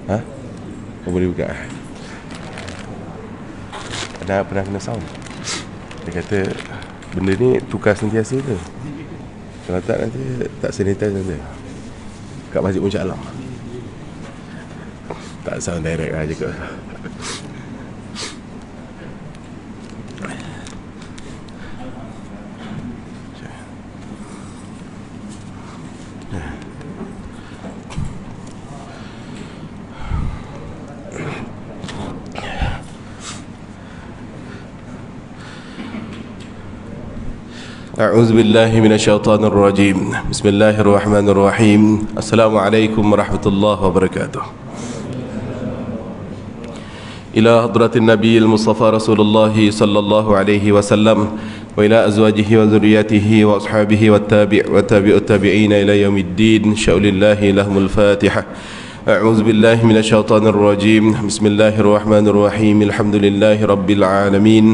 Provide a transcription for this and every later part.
Ha? Boleh buka. Pernah kena sound. Dia kata benda ni tukar sentiasa tu. Kalau tak nanti tak sanitize nanti. Kat Masjid Puncak Alam. Tak sound direct lah je kot. أعوذ بالله من الشيطان الرجيم بسم الله الرحمن الرحيم السلام عليكم ورحمة الله وبركاته إلى حضرة النبي المصطفى رسول الله صلى الله عليه وسلم وإلى أزواجه وذرياته وأصحابه والتابعين إلى يوم الدين شاء لله لهم الفاتحة أعوذ بالله من الشيطان الرجيم بسم الله الرحمن الرحيم الحمد لله رب العالمين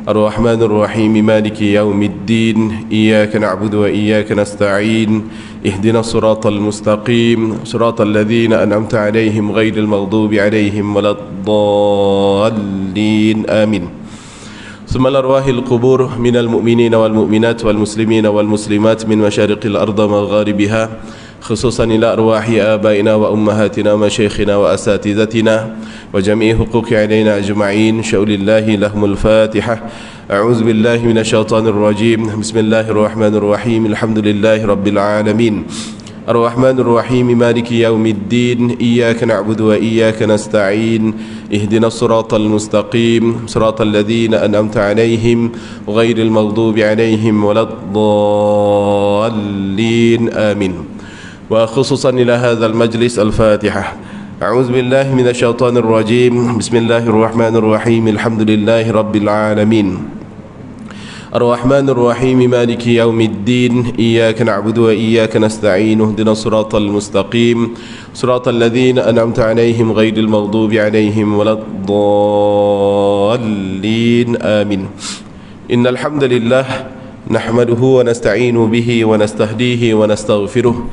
الرحمن الرحيم مالك يوم الدين إياك نعبد وإياك نستعين اهدنا الصراط المستقيم صراط الذين أنعمت عليهم غير المغضوب عليهم ولا الضالين آمين ثم الأرواح القبور من المؤمنين والمؤمنات والمسلمين والمسلمات من مشارق الأرض ومغاربها خصوصا إلى أرواح آبائنا وأمهاتنا ومشايخنا وأساتذتنا وجميع حقوق علينا أجمعين شاء لله لهم الفاتحة أعوذ بالله من الشيطان الرجيم بسم الله الرحمن الرحيم الحمد لله رب العالمين الرحمن الرحيم مالك يوم الدين إياك نعبد وإياك نستعين اهدنا الصراط المستقيم صراط الذين أنعمت عليهم غير المغضوب عليهم ولا الضالين آمين وخصوصا إلى هذا المجلس الفاتحة أعوذ بالله من الشيطان الرجيم بسم الله الرحمن الرحيم الحمد لله رب العالمين الرحمن الرحيم مالك يوم الدين إياك نعبد وإياك نستعين اهدنا الصراط المستقيم صراط الذين أنعمت عليهم غير المغضوب عليهم ولا الضالين آمين إن الحمد لله نحمده ونستعين به ونستهديه ونستغفره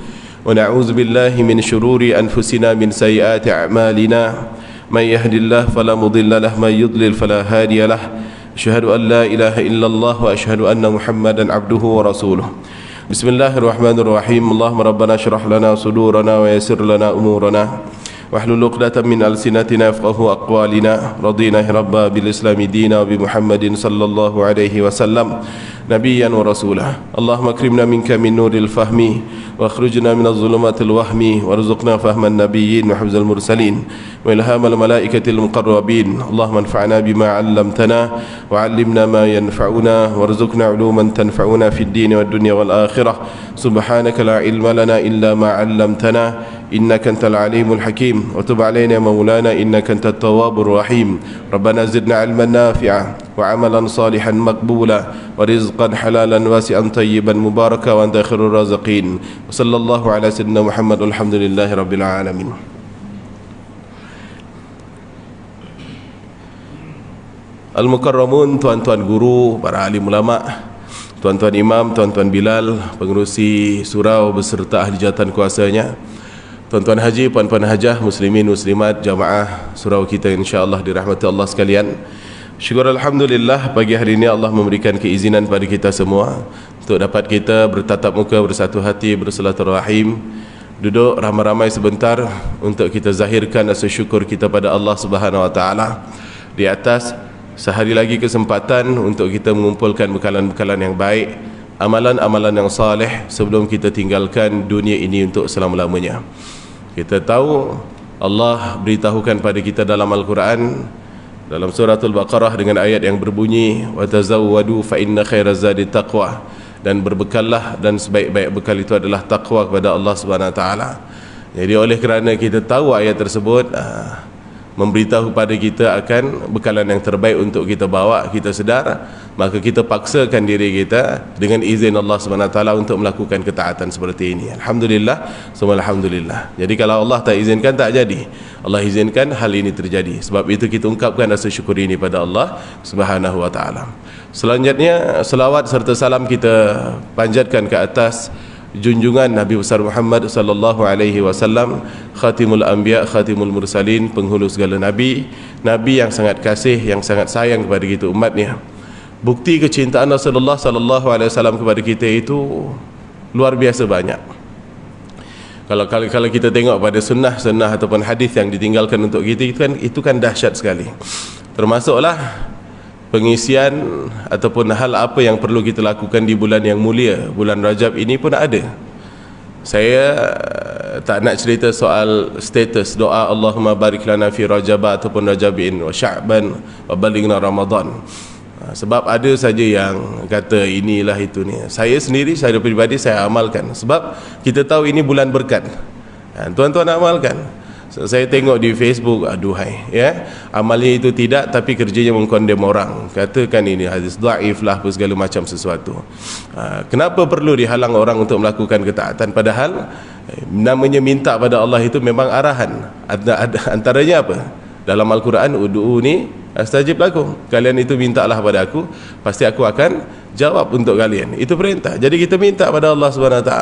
ونعوذ بالله من شرور أنفسنا من سيئات أعمالنا من يهد الله فلا مضل له من يضلل فلا هادي له أشهد أن لا إله إلا الله وأشهد أن محمدا عبده ورسوله بسم الله الرحمن الرحيم اللهم ربنا اشرح لنا صدورنا ويسر لنا أمورنا واحلل عقدة من ألسنتنا يفقهوا أقوالنا رضينا ربا بالإسلام دينا وبمحمد صلى الله عليه وسلم نبيا ورسولا اللهم اكرمنا منك من نور الفهم واخرجنا من الظلمات الوهم وارزقنا فهم النبيين وحفظ المرسلين وإلهام الملائكة المقربين اللهم انفعنا بما علمتنا وعلمنا ما ينفعنا وارزقنا علوما تنفعنا في الدين والدنيا والآخرة سبحانك لا علم لنا إلا ما علمتنا إنك أنت العليم الحكيم وتب علينا يا مولانا إنك أنت التواب الرحيم ربنا زدنا علما نافعا وعملا صالحا مقبولا ورزقا حلالا واسعا طيبا مباركا وأنت خير الرازقين وصلى الله على سيدنا محمد والحمد لله رب العالمين. Al-Mukarramun, tuan-tuan guru, para alim ulama, tuan-tuan imam, tuan-tuan Bilal, pengerusi surau beserta ahli jawatan kuasanya, tuan-tuan haji, puan-puan hajah, muslimin, muslimat, jamaah surau kita insya-Allah dirahmati Allah sekalian. Syukur alhamdulillah pagi hari ini Allah memberikan keizinan pada kita semua untuk dapat kita bertatap muka, bersatu hati, bersilaturahim, duduk ramai-ramai sebentar untuk kita zahirkan rasa syukur kita pada Allah Subhanahu wa taala di atas sehari lagi kesempatan untuk kita mengumpulkan bekalan-bekalan yang baik, amalan-amalan yang saleh sebelum kita tinggalkan dunia ini untuk selama-lamanya. Kita tahu Allah beritahukan pada kita dalam Al-Quran dalam suratul Baqarah dengan ayat yang berbunyi wa tazawwadu fa inna khairaz zadi taqwa, dan berbekallah dan sebaik-baik bekal itu adalah takwa kepada Allah Subhanahu wa taala. Jadi oleh kerana kita tahu ayat tersebut memberitahu pada kita akan bekalan yang terbaik untuk kita bawa, kita sedar, maka kita paksakan diri kita dengan izin Allah SWT untuk melakukan ketaatan seperti ini. Alhamdulillah, semua alhamdulillah. Jadi kalau Allah tak izinkan, tak jadi. Allah izinkan hal ini terjadi. Sebab itu kita ungkapkan rasa syukur ini pada Allah Subhanahu wa taala. Selanjutnya selawat serta salam kita panjatkan ke atas junjungan Nabi besar Muhammad sallallahu alaihi wasallam, khatimul anbiya, khatimul mursalin, penghulu segala nabi, nabi yang sangat kasih, yang sangat sayang kepada kita umatnya. Bukti kecintaan Rasulullah sallallahu alaihi wasallam kepada kita itu luar biasa banyak. Kalau kita tengok pada sunnah ataupun hadis yang ditinggalkan untuk kita, itu kan dahsyat sekali. Termasuklah pengisian ataupun hal apa yang perlu kita lakukan di bulan yang mulia, bulan Rajab ini pun ada. Saya tak nak cerita soal status doa Allahumma barik lana fi Rajab ataupun Rajabin wa Sya'ban wa balighna Ramadan. Sebab ada saja yang kata inilah itu ni. Saya sendiri, saya pribadi, saya amalkan. Sebab kita tahu ini bulan berkat. Tuan-tuan amalkan. Saya tengok di Facebook, aduhai, ya, amalnya itu tidak, tapi kerjanya mengkondem orang, katakan ini hadis dhaif lah, apa segala macam sesuatu. Kenapa perlu dihalang orang untuk melakukan ketaatan, padahal namanya minta pada Allah itu memang arahan. Antaranya apa? Dalam Al-Quran, ud'uni astajib lakum, kalian itu mintalah pada aku, pasti aku akan jawab untuk kalian. Itu perintah. Jadi kita minta pada Allah SWT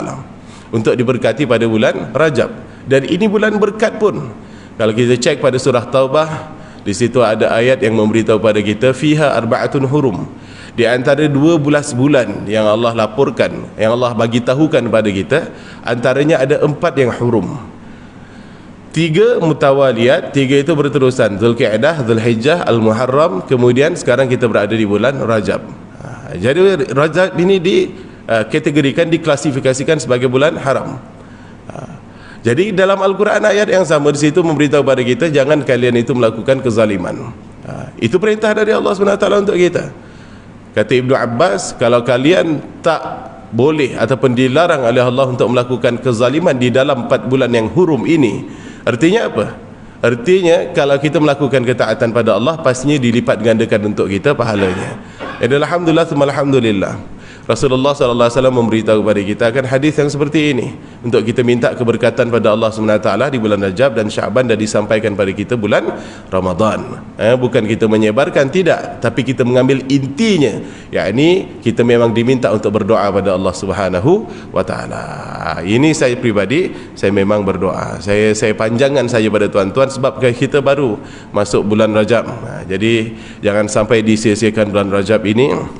untuk diberkati pada bulan Rajab. Dan ini bulan berkat pun. Kalau kita cek pada surah Taubah, di situ ada ayat yang memberitahu pada kita fiha arba'atun hurum. Di antara 12 bulan yang Allah laporkan, yang Allah bagi tahukan pada kita, antaranya ada 4 yang hurum. 3 mutawaliyat, 3 itu berterusan, Zulqi'dah, Zulhijjah, Al-Muharram, kemudian sekarang kita berada di bulan Rajab. Jadi Rajab ini dikategorikan, diklasifikasikan sebagai bulan haram. Jadi dalam Al-Quran ayat yang sama di situ memberitahu pada kita, jangan kalian itu melakukan kezaliman. Itu perintah dari Allah SWT untuk kita. Kata Ibnu Abbas, kalau kalian tak boleh ataupun dilarang oleh Allah untuk melakukan kezaliman di dalam 4 bulan yang hurum ini, artinya apa? Artinya kalau kita melakukan ketaatan pada Allah, pastinya dilipat gandakan untuk kita pahalanya. Alhamdulillah, alhamdulillah. Rasulullah SAW memberitahu kepada kita akan hadis yang seperti ini untuk kita minta keberkatan pada Allah SWT di bulan Rajab dan Sya'ban, dan disampaikan pada kita bulan Ramadan. Bukan kita menyebarkan, tidak, tapi kita mengambil intinya, yakni kita memang diminta untuk berdoa pada Allah Subhanahu wa taala. Ini saya pribadi, saya memang berdoa. Saya panjangkan saja pada tuan-tuan sebab kita baru masuk bulan Rajab. Jadi jangan sampai disia-siakan bulan Rajab ini.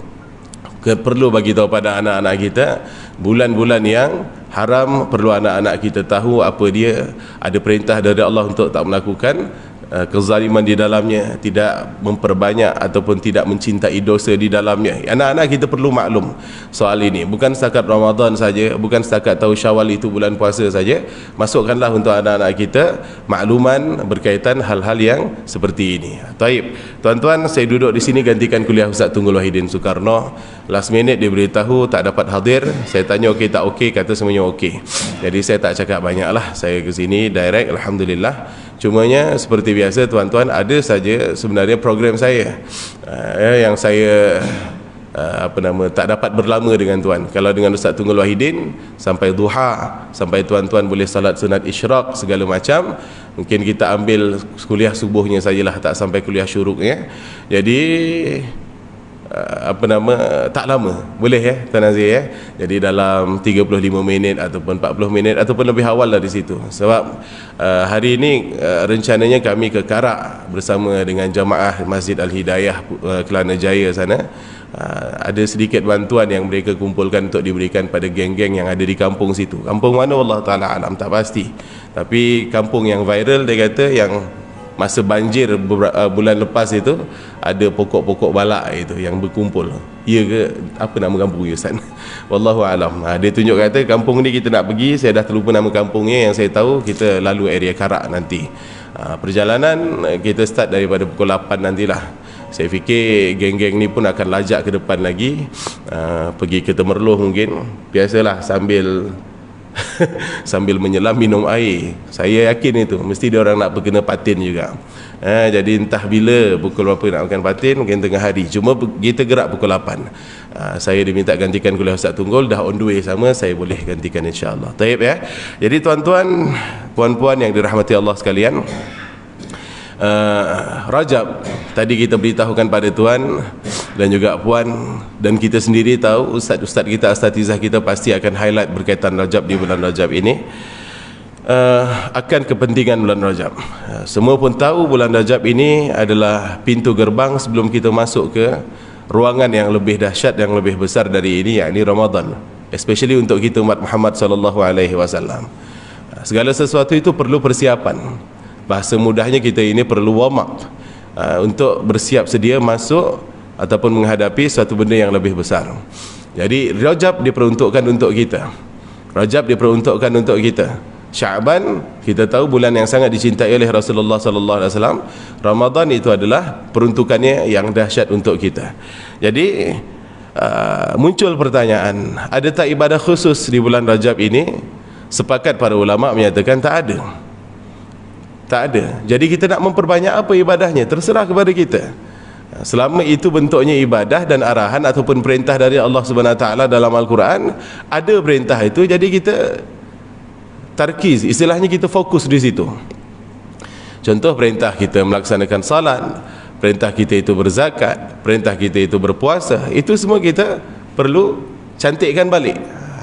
Perlu bagi tahu pada anak-anak kita, bulan-bulan yang haram perlu anak-anak kita tahu apa dia. Ada perintah dari Allah untuk tak melakukan kezaliman di dalamnya, tidak memperbanyak ataupun tidak mencintai dosa di dalamnya. Anak-anak kita perlu maklum soal ini. Bukan setakat Ramadan saja, bukan setakat tahu Syawal itu bulan puasa saja. Masukkanlah untuk anak-anak kita makluman berkaitan hal-hal yang seperti ini. Taib. Tuan-tuan, saya duduk di sini gantikan kuliah Ustaz Tunggul Wahidin Soekarno. Last minute dia beritahu tak dapat hadir. Saya tanya okey tak okey, kata semuanya okey. Jadi saya tak cakap banyaklah. Saya ke sini direct, alhamdulillah. Cumanya seperti biasa tuan-tuan, ada saja sebenarnya program saya yang saya tak dapat berlama dengan tuan. Kalau dengan Ustaz Tunggul Wahidin sampai duha, sampai tuan-tuan boleh salat sunat isyraq segala macam, mungkin kita ambil kuliah subuhnya sajalah, tak sampai kuliah syuruknya. Jadi tak lama boleh ya Tuan Aziz ya. Jadi dalam 35 minit ataupun 40 minit ataupun lebih awal lah di situ. Sebab hari ini rencananya kami ke Karak bersama dengan jamaah Masjid Al-Hidayah Kelana Jaya sana. Ada sedikit bantuan yang mereka kumpulkan untuk diberikan pada geng-geng yang ada di kampung situ. Kampung mana Allah Ta'ala alam, tak pasti. Tapi kampung yang viral, dia kata yang masa banjir bulan lepas itu ada pokok-pokok balak itu yang berkumpul. Ya ke? Apa nama kampung dia Ustaz? Wallahu alam. Dia tunjuk kata kampung ni kita nak pergi, saya dah terlupa nama kampungnya. Yang saya tahu kita lalu area Karak nanti. Perjalanan kita start daripada pukul 8 nantilah. Saya fikir geng-geng ni pun akan lajak ke depan lagi, pergi ke Temerloh mungkin. Biasalah sambil sambil menyelam minum air. Saya yakin itu mesti dia orang nak berkena patin juga. Jadi entah bila pukul berapa nak makan patin, mungkin tengah hari. Cuma kita gerak pukul 8. Saya diminta gantikan kuliah Ustaz Tunggul, dah on the way sama, saya boleh gantikan insya-Allah. Taib ya. Jadi tuan-tuan, puan-puan yang dirahmati Allah sekalian, Rajab tadi kita beritahukan pada tuan dan juga puan, dan kita sendiri tahu, ustaz-ustaz kita, asatizah kita pasti akan highlight berkaitan Rajab di bulan Rajab ini, akan kepentingan bulan Rajab. Semua pun tahu bulan Rajab ini adalah pintu gerbang sebelum kita masuk ke ruangan yang lebih dahsyat, yang lebih besar dari ini, yakni Ramadan, especially untuk kita umat Muhammad sallallahu alaihi wasallam. Segala sesuatu itu perlu persiapan. Bahasa mudahnya, kita ini perlu warm up untuk bersiap sedia masuk ataupun menghadapi satu benda yang lebih besar. Jadi Rajab diperuntukkan untuk kita. Rajab diperuntukkan untuk kita. Sya'ban kita tahu bulan yang sangat dicintai oleh Rasulullah sallallahu alaihi wasallam. Ramadan itu adalah peruntukannya yang dahsyat untuk kita. Jadi muncul pertanyaan, ada tak ibadah khusus di bulan Rajab ini? Sepakat para ulama menyatakan tak ada. Tak ada. Jadi kita nak memperbanyak apa ibadahnya, terserah kepada kita. Selama itu bentuknya ibadah dan arahan ataupun perintah dari Allah Subhanahu Wa Taala dalam Al-Quran, ada perintah itu, jadi kita tarkiz, istilahnya kita fokus di situ. Contoh, perintah kita melaksanakan salat, perintah kita itu berzakat, perintah kita itu berpuasa, itu semua kita perlu cantikkan balik.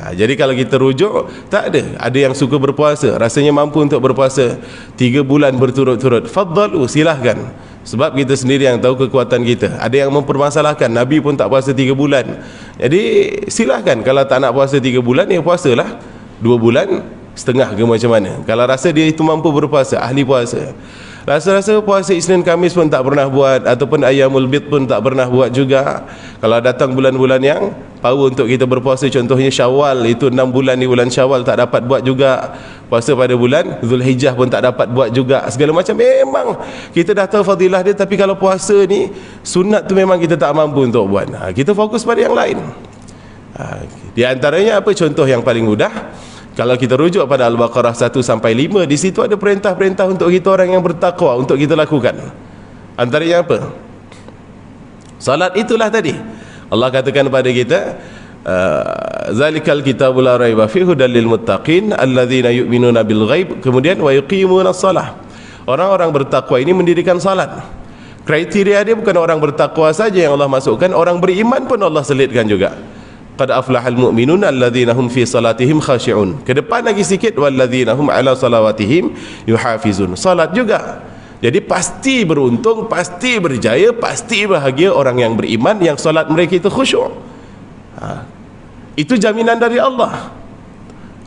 Jadi kalau kita rujuk, tak ada yang suka berpuasa, rasanya mampu untuk berpuasa 3 bulan berturut-turut, faddalu, silahkan. Sebab kita sendiri yang tahu kekuatan kita. Ada yang mempermasalahkan, Nabi pun tak puasa 3 bulan. Jadi silahkan, kalau tak nak puasa 3 bulan, ya puasalah 2 bulan setengah ke macam mana. Kalau rasa dia itu mampu berpuasa, ahli puasa. Rasa-rasa puasa Isnin Khamis pun tak pernah buat, ataupun Ayyamul Bid pun tak pernah buat juga. Kalau datang bulan-bulan yang power untuk kita berpuasa, contohnya Syawal, itu 6 bulan di bulan Syawal tak dapat buat juga. Puasa pada bulan Zulhijjah pun tak dapat buat juga. Segala macam, memang kita dah tahu fadilah dia, tapi kalau puasa ni sunat tu memang kita tak mampu untuk buat. Kita fokus pada yang lain. Di antaranya apa? Contoh yang paling mudah, kalau kita rujuk pada Al-Baqarah 1 sampai 5, di situ ada perintah-perintah untuk kita orang yang bertakwa untuk kita lakukan. Antaranya apa? Salat itulah tadi. Allah katakan kepada kita, zalikal kitabul la raiba fihi hudal lil muttaqin alladzina yu'minuna bil ghaib, kemudian wa yuqimunas shalah. Orang-orang bertakwa ini mendirikan salat. Kriteria dia bukan orang bertakwa saja yang Allah masukkan, orang beriman pun Allah selitkan juga. Qad aflahal mu'minun alladzina hum fi salatihim khashi'un. Ke depan lagi sikit, walladzina hum ala salawatihim yuhafizun. Salat juga. Jadi pasti beruntung, pasti berjaya, pasti bahagia orang yang beriman yang salat mereka itu khusyuk. Itu jaminan dari Allah.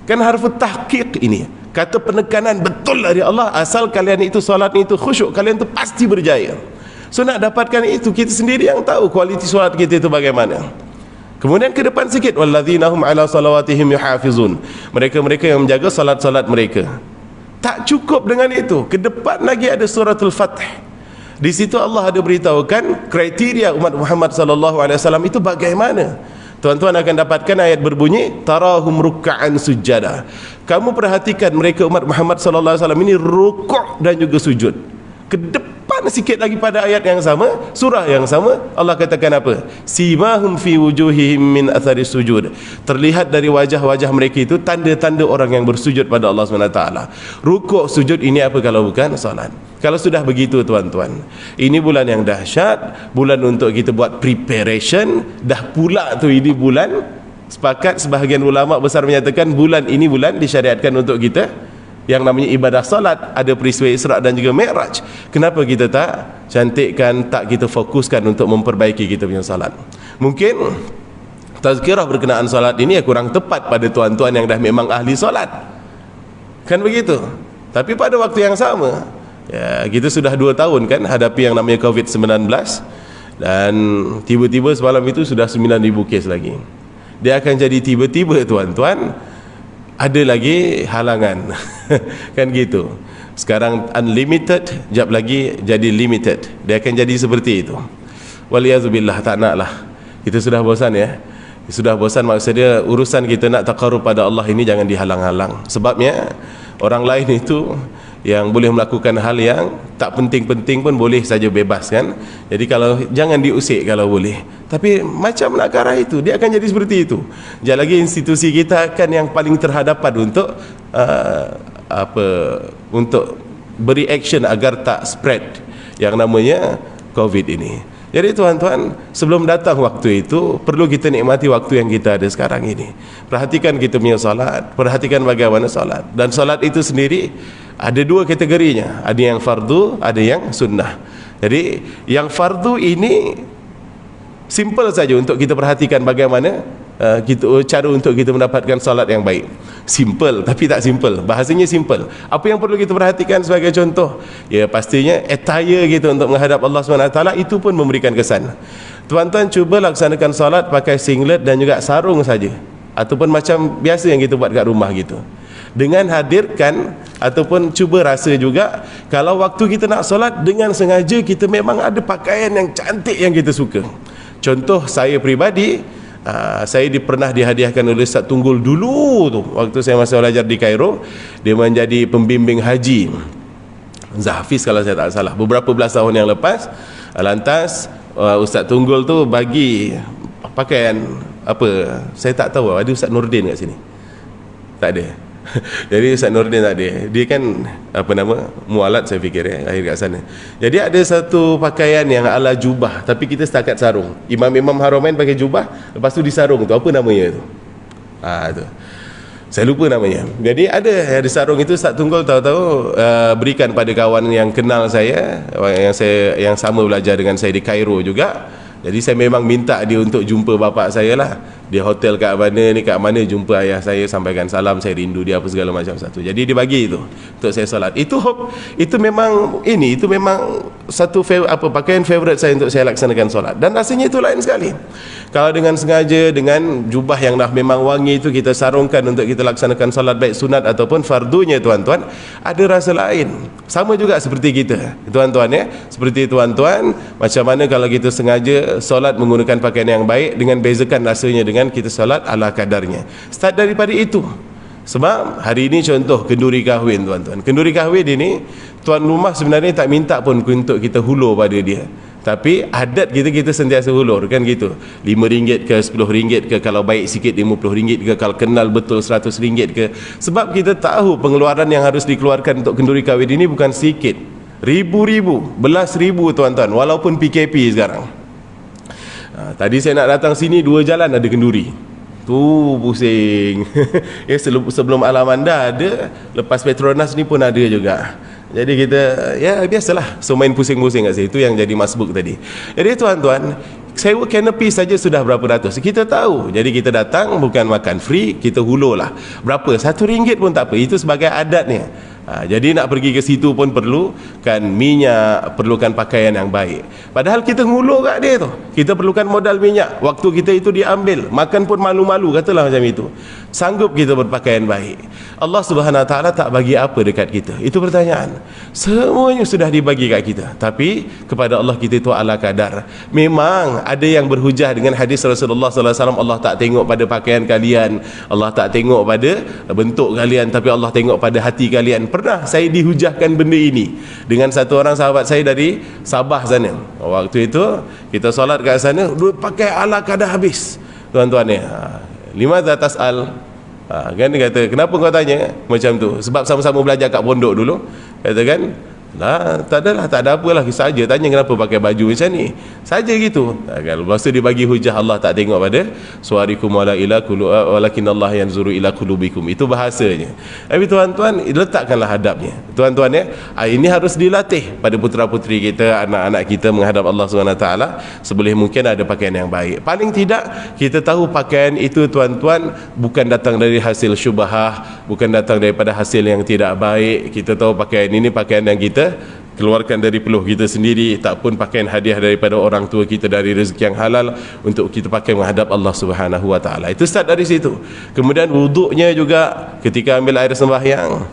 Kan harfu tahqiq ini, kata penekanan betul dari Allah, asal kalian itu salat itu khusyuk, kalian itu pasti berjaya. So nak dapatkan itu, kita sendiri yang tahu kualiti salat kita itu bagaimana. Kemudian ke depan sikit, walladzina hum ala salawatihim yuhafizun. Mereka-mereka yang menjaga salat-salat mereka. Tak cukup dengan itu, ke depan lagi ada suratul Fath. Di situ Allah ada beritahukan kriteria umat Muhammad sallallahu alaihi wasallam itu bagaimana. Tuan-tuan akan dapatkan ayat berbunyi tarahum ruk'an sujada. Kamu perhatikan mereka umat Muhammad sallallahu alaihi wasallam ini rukuk dan juga sujud. Ke depan sikit lagi pada ayat yang sama, surah yang sama, Allah katakan apa? Simahum fi wujuhihim min athari sujud. Terlihat dari wajah-wajah mereka itu tanda-tanda orang yang bersujud pada Allah SWT. Rukuk sujud ini apa kalau bukan salat? Kalau sudah begitu tuan-tuan, ini bulan yang dahsyat, bulan untuk kita buat preparation. Dah pula tu ini bulan, sepakat sebahagian ulama besar menyatakan bulan ini bulan disyariatkan untuk kita yang namanya ibadah salat. Ada peristiwa Isra' dan juga Mi'raj. Kenapa kita tak cantikkan, tak kita fokuskan untuk memperbaiki kita punya salat? Mungkin tazkirah berkenaan salat ini kurang tepat pada tuan-tuan yang dah memang ahli salat, kan begitu. Tapi pada waktu yang sama, ya, kita sudah 2 tahun kan hadapi yang namanya COVID-19, dan tiba-tiba semalam itu sudah 9,000 kes lagi. Dia akan jadi tiba-tiba tuan-tuan ada lagi halangan kan gitu. Sekarang unlimited, jap lagi jadi limited. Dia akan jadi seperti itu. Waliyazubillah, tak nak lah. Kita sudah bosan ya. Sudah bosan, maksudnya urusan kita nak taqarrub pada Allah ini jangan dihalang-halang. Sebabnya orang lain itu yang boleh melakukan hal yang tak penting-penting pun boleh saja bebas kan. Jadi kalau jangan diusik kalau boleh. Tapi macam nak ke arah itu, dia akan jadi seperti itu. Sekejap lagi institusi kita akan yang paling terhadapan untuk untuk beri action agar tak spread yang namanya COVID ini. Jadi tuan-tuan, sebelum datang waktu itu, perlu kita nikmati waktu yang kita ada sekarang ini. Perhatikan kita punya solat, perhatikan bagaimana solat. Dan solat itu sendiri ada dua kategorinya, ada yang fardu, ada yang sunnah. Jadi yang fardu ini simple saja untuk kita perhatikan bagaimana cara untuk kita mendapatkan solat yang baik. Simple, tapi tak simple. Bahasanya simple. Apa yang perlu kita perhatikan sebagai contoh? Ya pastinya attire kita untuk menghadap Allah SWT itu pun memberikan kesan. Tuan-tuan cuba laksanakan solat pakai singlet dan juga sarung saja, ataupun macam biasa yang kita buat kat rumah gitu. Dengan hadirkan ataupun cuba rasa juga, kalau waktu kita nak solat dengan sengaja kita memang ada pakaian yang cantik yang kita suka. Contoh saya peribadi, saya pernah dihadiahkan oleh Ustaz Tunggul dulu tu, waktu saya masih belajar di Cairo. Dia menjadi pembimbing haji Zahfiz kalau saya tak salah, beberapa belas tahun yang lepas. Lantas Ustaz Tunggul tu bagi pakaian apa, saya tak tahu. Ada Ustaz Nordin kat sini? Tak ada. Jadi Ustaz Nordin tak ada. Dia kan apa nama, mualat saya fikir lahir kat sana. Jadi ada satu pakaian yang ala jubah, tapi kita setakat sarung. Imam-imam Haramain pakai jubah, lepas tu disarung tu. Apa namanya tu? Tu saya lupa namanya. Jadi ada sarung itu Ustaz Tunggul tahu-tahu berikan pada kawan yang kenal saya, yang sama belajar dengan saya di Cairo juga. Jadi saya memang minta dia untuk jumpa bapa saya lah. Dia hotel kat mana, jumpa ayah saya, sampaikan salam, saya rindu dia apa segala macam satu. Jadi dia bagi itu untuk saya solat. Itu memang satu pakaian favorite saya untuk saya laksanakan solat. Dan rasanya itu lain sekali. Kalau dengan sengaja, dengan jubah yang dah memang wangi itu kita sarungkan untuk kita laksanakan solat, baik sunat ataupun fardunya tuan-tuan, ada rasa lain. Sama juga seperti kita tuan-tuan ya. Seperti tuan-tuan, macam mana kalau kita sengaja solat menggunakan pakaian yang baik, dengan bezakan rasanya dengan kita solat ala kadarnya. Start daripada itu. Sebab hari ini contoh kenduri kahwin tuan-tuan. Kenduri kahwin ini tuan rumah sebenarnya tak minta pun untuk kita hulur pada dia. Tapi adat kita sentiasa hulur kan gitu. RM5 ke RM10 ke, kalau baik sikit RM50 ke, kalau kenal betul RM100 ke. Sebab kita tahu pengeluaran yang harus dikeluarkan untuk kenduri kahwin ini bukan sikit. Ribu-ribu, belas ribu tuan-tuan, walaupun PKP sekarang. Tadi saya nak datang sini, 2 jalan ada kenduri. Tu pusing. Ya, sebelum Alamanda ada, lepas Petronas ni pun ada juga. Jadi kita ya biasalah, so main pusing-pusing kat situ. Itu yang jadi masbuk tadi. Jadi tuan-tuan, sewa canopy saja sudah berapa ratus. Kita tahu. Jadi kita datang bukan makan free, kita hulur lah. Berapa? RM1 pun tak apa. Itu sebagai adatnya. Jadi nak pergi ke situ pun perlukan minyak, perlukan pakaian yang baik. Padahal kita ngulur kat dia tu. Kita perlukan modal minyak. Waktu kita itu diambil. Makan pun malu-malu, katalah macam itu. Sanggup kita berpakaian baik. Allah Subhanahu Wa Taala tak bagi apa dekat kita? Itu pertanyaan. Semuanya sudah dibagi kat kita. Tapi kepada Allah kita itu ala kadar. Memang ada yang berhujah dengan hadis Rasulullah sallallahu alaihi wasallam, Allah tak tengok pada pakaian kalian, Allah tak tengok pada bentuk kalian, tapi Allah tengok pada hati kalian. Pernah saya dihujahkan benda ini dengan satu orang sahabat saya dari Sabah sana. Waktu itu kita solat kat sana, dia pakai ala kadar habis tuan-tuan ya. Lima atas kan dia kata, kenapa kau tanya macam tu? Sebab sama-sama belajar kat pondok dulu. Kata kan, tak ada apalah, saja tanya kenapa pakai baju macam ni, saja gitu. Lepas tu dia bagi hujah, Allah tak tengok pada suarikum walakin Allah yanzuru ila qulubikum. Itu bahasanya. Tapi tuan-tuan, letakkanlah hadapnya tuan-tuan ya. Ini harus dilatih pada putera-puteri kita, anak-anak kita menghadap Allah SWT. Seboleh mungkin ada pakaian yang baik. Paling tidak kita tahu pakaian itu tuan-tuan bukan datang dari hasil syubhah, bukan datang daripada hasil yang tidak baik. Kita tahu pakaian ini pakaian yang kita keluarkan dari peluh kita sendiri, tak pun pakaian hadiah daripada orang tua kita dari rezeki yang halal untuk kita pakai menghadap Allah Subhanahu Wa Taala. Itu start dari situ. Kemudian wuduknya juga, ketika ambil air sembahyang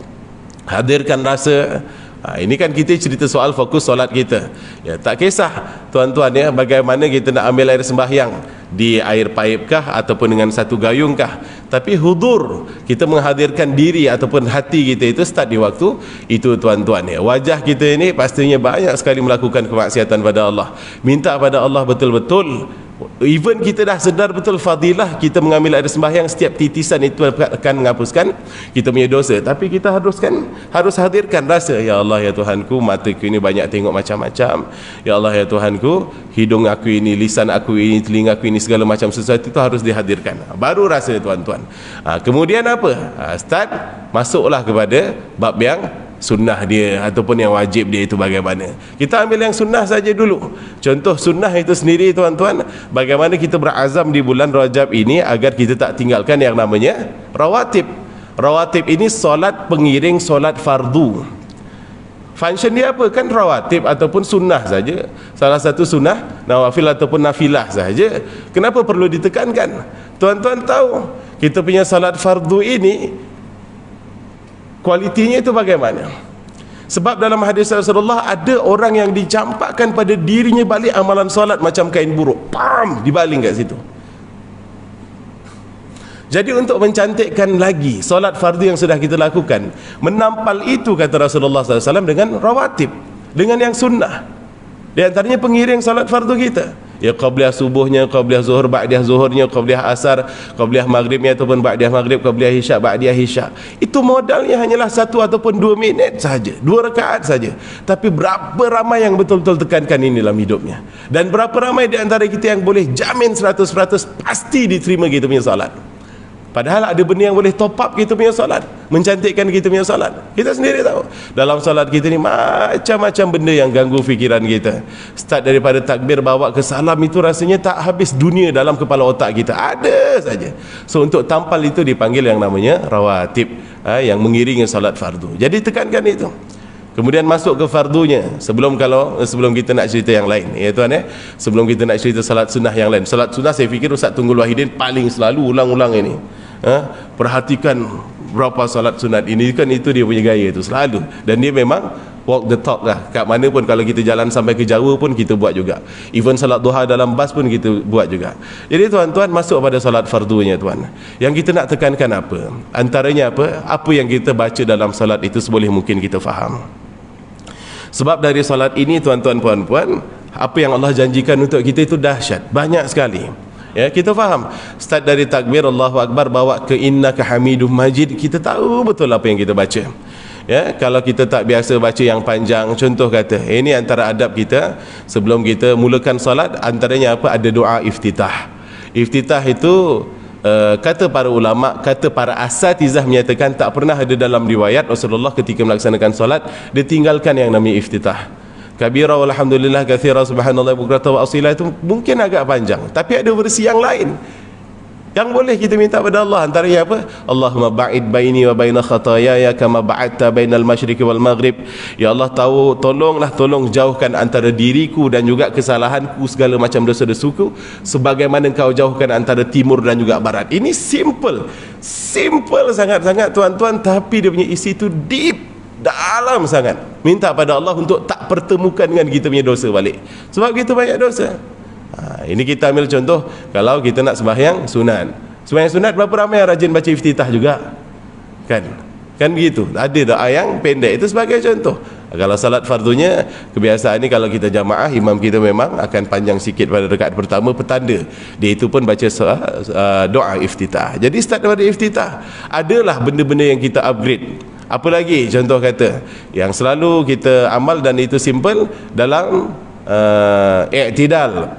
hadirkan rasa. Ini kan kita cerita soal fokus solat kita ya. Tak kisah tuan-tuan ya, bagaimana kita nak ambil air sembahyang, di air paip kah ataupun dengan satu gayung kah, tapi hudur, kita menghadirkan diri ataupun hati kita itu start di waktu itu tuan-tuan ya. Wajah kita ini pastinya banyak sekali melakukan kemaksiatan pada Allah. Minta pada Allah betul-betul even kita dah sedar betul fadilah kita mengambil air sembahyang, setiap titisan itu akan menghapuskan kita punya dosa, tapi kita harus hadirkan rasa, ya Allah ya Tuhanku, mataku ini banyak tengok macam-macam, ya Allah ya Tuhanku, hidung aku ini, lisan aku ini, telinga aku ini, segala macam sesuatu itu harus dihadirkan, baru rasa tuan-tuan. Kemudian apa? Start masuklah kepada bab yang sunnah dia ataupun yang wajib dia itu bagaimana. Kita ambil yang sunnah saja dulu. Contoh sunnah itu sendiri tuan-tuan, bagaimana kita berazam di bulan Rajab ini agar kita tak tinggalkan yang namanya rawatib. Rawatib ini solat pengiring solat fardu. Function dia apa? Kan rawatib ataupun sunnah saja. Salah satu sunnah, nawafil ataupun nafilah saja. Kenapa perlu ditekankan? Tuan-tuan tahu kita punya solat fardu ini kualitinya itu bagaimana? Sebab dalam hadis Rasulullah ada orang yang dicampakkan pada dirinya balik amalan solat macam kain buruk, pam, dibaling kat situ. Jadi untuk mencantikkan lagi solat fardu yang sudah kita lakukan, menampal itu kata Rasulullah SAW dengan rawatib, dengan yang sunnah. Di antaranya pengiring solat fardu kita, ya qabliyah subuhnya, qabliyah zuhur, ba'diyah zuhurnya, qabliyah asar, qabliyah maghribnya ataupun ba'diyah maghrib, qabliyah isyak, ba'diyah isyak. Itu modalnya hanyalah 1 ataupun 2 minit saja, 2 rakaat saja. Tapi berapa ramai yang betul-betul tekankan ini dalam hidupnya, dan berapa ramai di antara kita yang boleh jamin 100% pasti diterima kita punya salat. Padahal ada benda yang boleh top up kita punya solat, mencantikkan kita punya solat. Kita sendiri tahu dalam solat kita ni macam-macam benda yang ganggu fikiran kita. Start daripada takbir bawa ke salam itu rasanya tak habis dunia dalam kepala otak kita, ada saja. So untuk tampal itu dipanggil yang namanya rawatib, yang mengiringi solat fardu. Jadi tekankan itu. Kemudian masuk ke fardunya. Sebelum kita nak cerita yang lain, ya tuan, sebelum kita nak cerita salat sunnah yang lain. Salat sunnah saya fikir Ustaz Tunggul Wahidin paling selalu ulang-ulang ini. Perhatikan berapa salat sunat ini, kan itu dia punya gaya itu selalu, dan dia memang walk the talk lah. Kat mana pun, kalau kita jalan sampai ke Jawa pun kita buat juga, even salat duha dalam bas pun kita buat juga. Jadi tuan-tuan, masuk pada salat fardunya tuan, yang kita nak tekankan apa? Antaranya apa yang kita baca dalam salat itu seboleh mungkin kita faham. Sebab dari salat ini tuan-tuan puan-puan, apa yang Allah janjikan untuk kita itu dahsyat, banyak sekali. Ya, kita faham. Start dari takbir Allahu Akbar bawa ke innaka Hamidum Majid, kita tahu betul apa yang kita baca. Ya, kalau kita tak biasa baca yang panjang, contoh kata, ini antara adab kita sebelum kita mulakan solat, antaranya apa? Ada doa iftitah. Iftitah itu kata para ulama, kata para asatizah menyatakan tak pernah ada dalam riwayat Rasulullah ketika melaksanakan solat dia tinggalkan yang namanya iftitah. Kabira walhamdulillah katsira subhanallah bukratan wa asila itu mungkin agak panjang, tapi ada versi yang lain yang boleh kita minta pada Allah. Antaranya apa? Allahumma ba'id baini wa baina khataayaya kama ba'adta bainal masyriqi wal maghrib. Ya Allah, tolong jauhkan antara diriku dan juga kesalahanku, segala macam dosa-dosaku, sebagaimana Engkau jauhkan antara timur dan juga barat. Ini simple sangat-sangat tuan-tuan, tapi dia punya isi itu deep, dalam sangat. Minta pada Allah untuk tak pertemukan dengan kita punya dosa balik, sebab kita banyak dosa. Ini kita ambil contoh, kalau kita nak sembahyang sunat, berapa ramai yang rajin baca iftitah juga, kan begitu. Ada doa yang pendek, itu sebagai contoh. Kalau salat fardunya, kebiasaan ni kalau kita jamaah, imam kita memang akan panjang sikit pada rakaat pertama, petanda dia itu pun baca doa iftitah. Jadi start daripada iftitah. Adalah benda-benda yang kita upgrade. Apa lagi contoh kata yang selalu kita amal dan itu simple dalam i'tidal.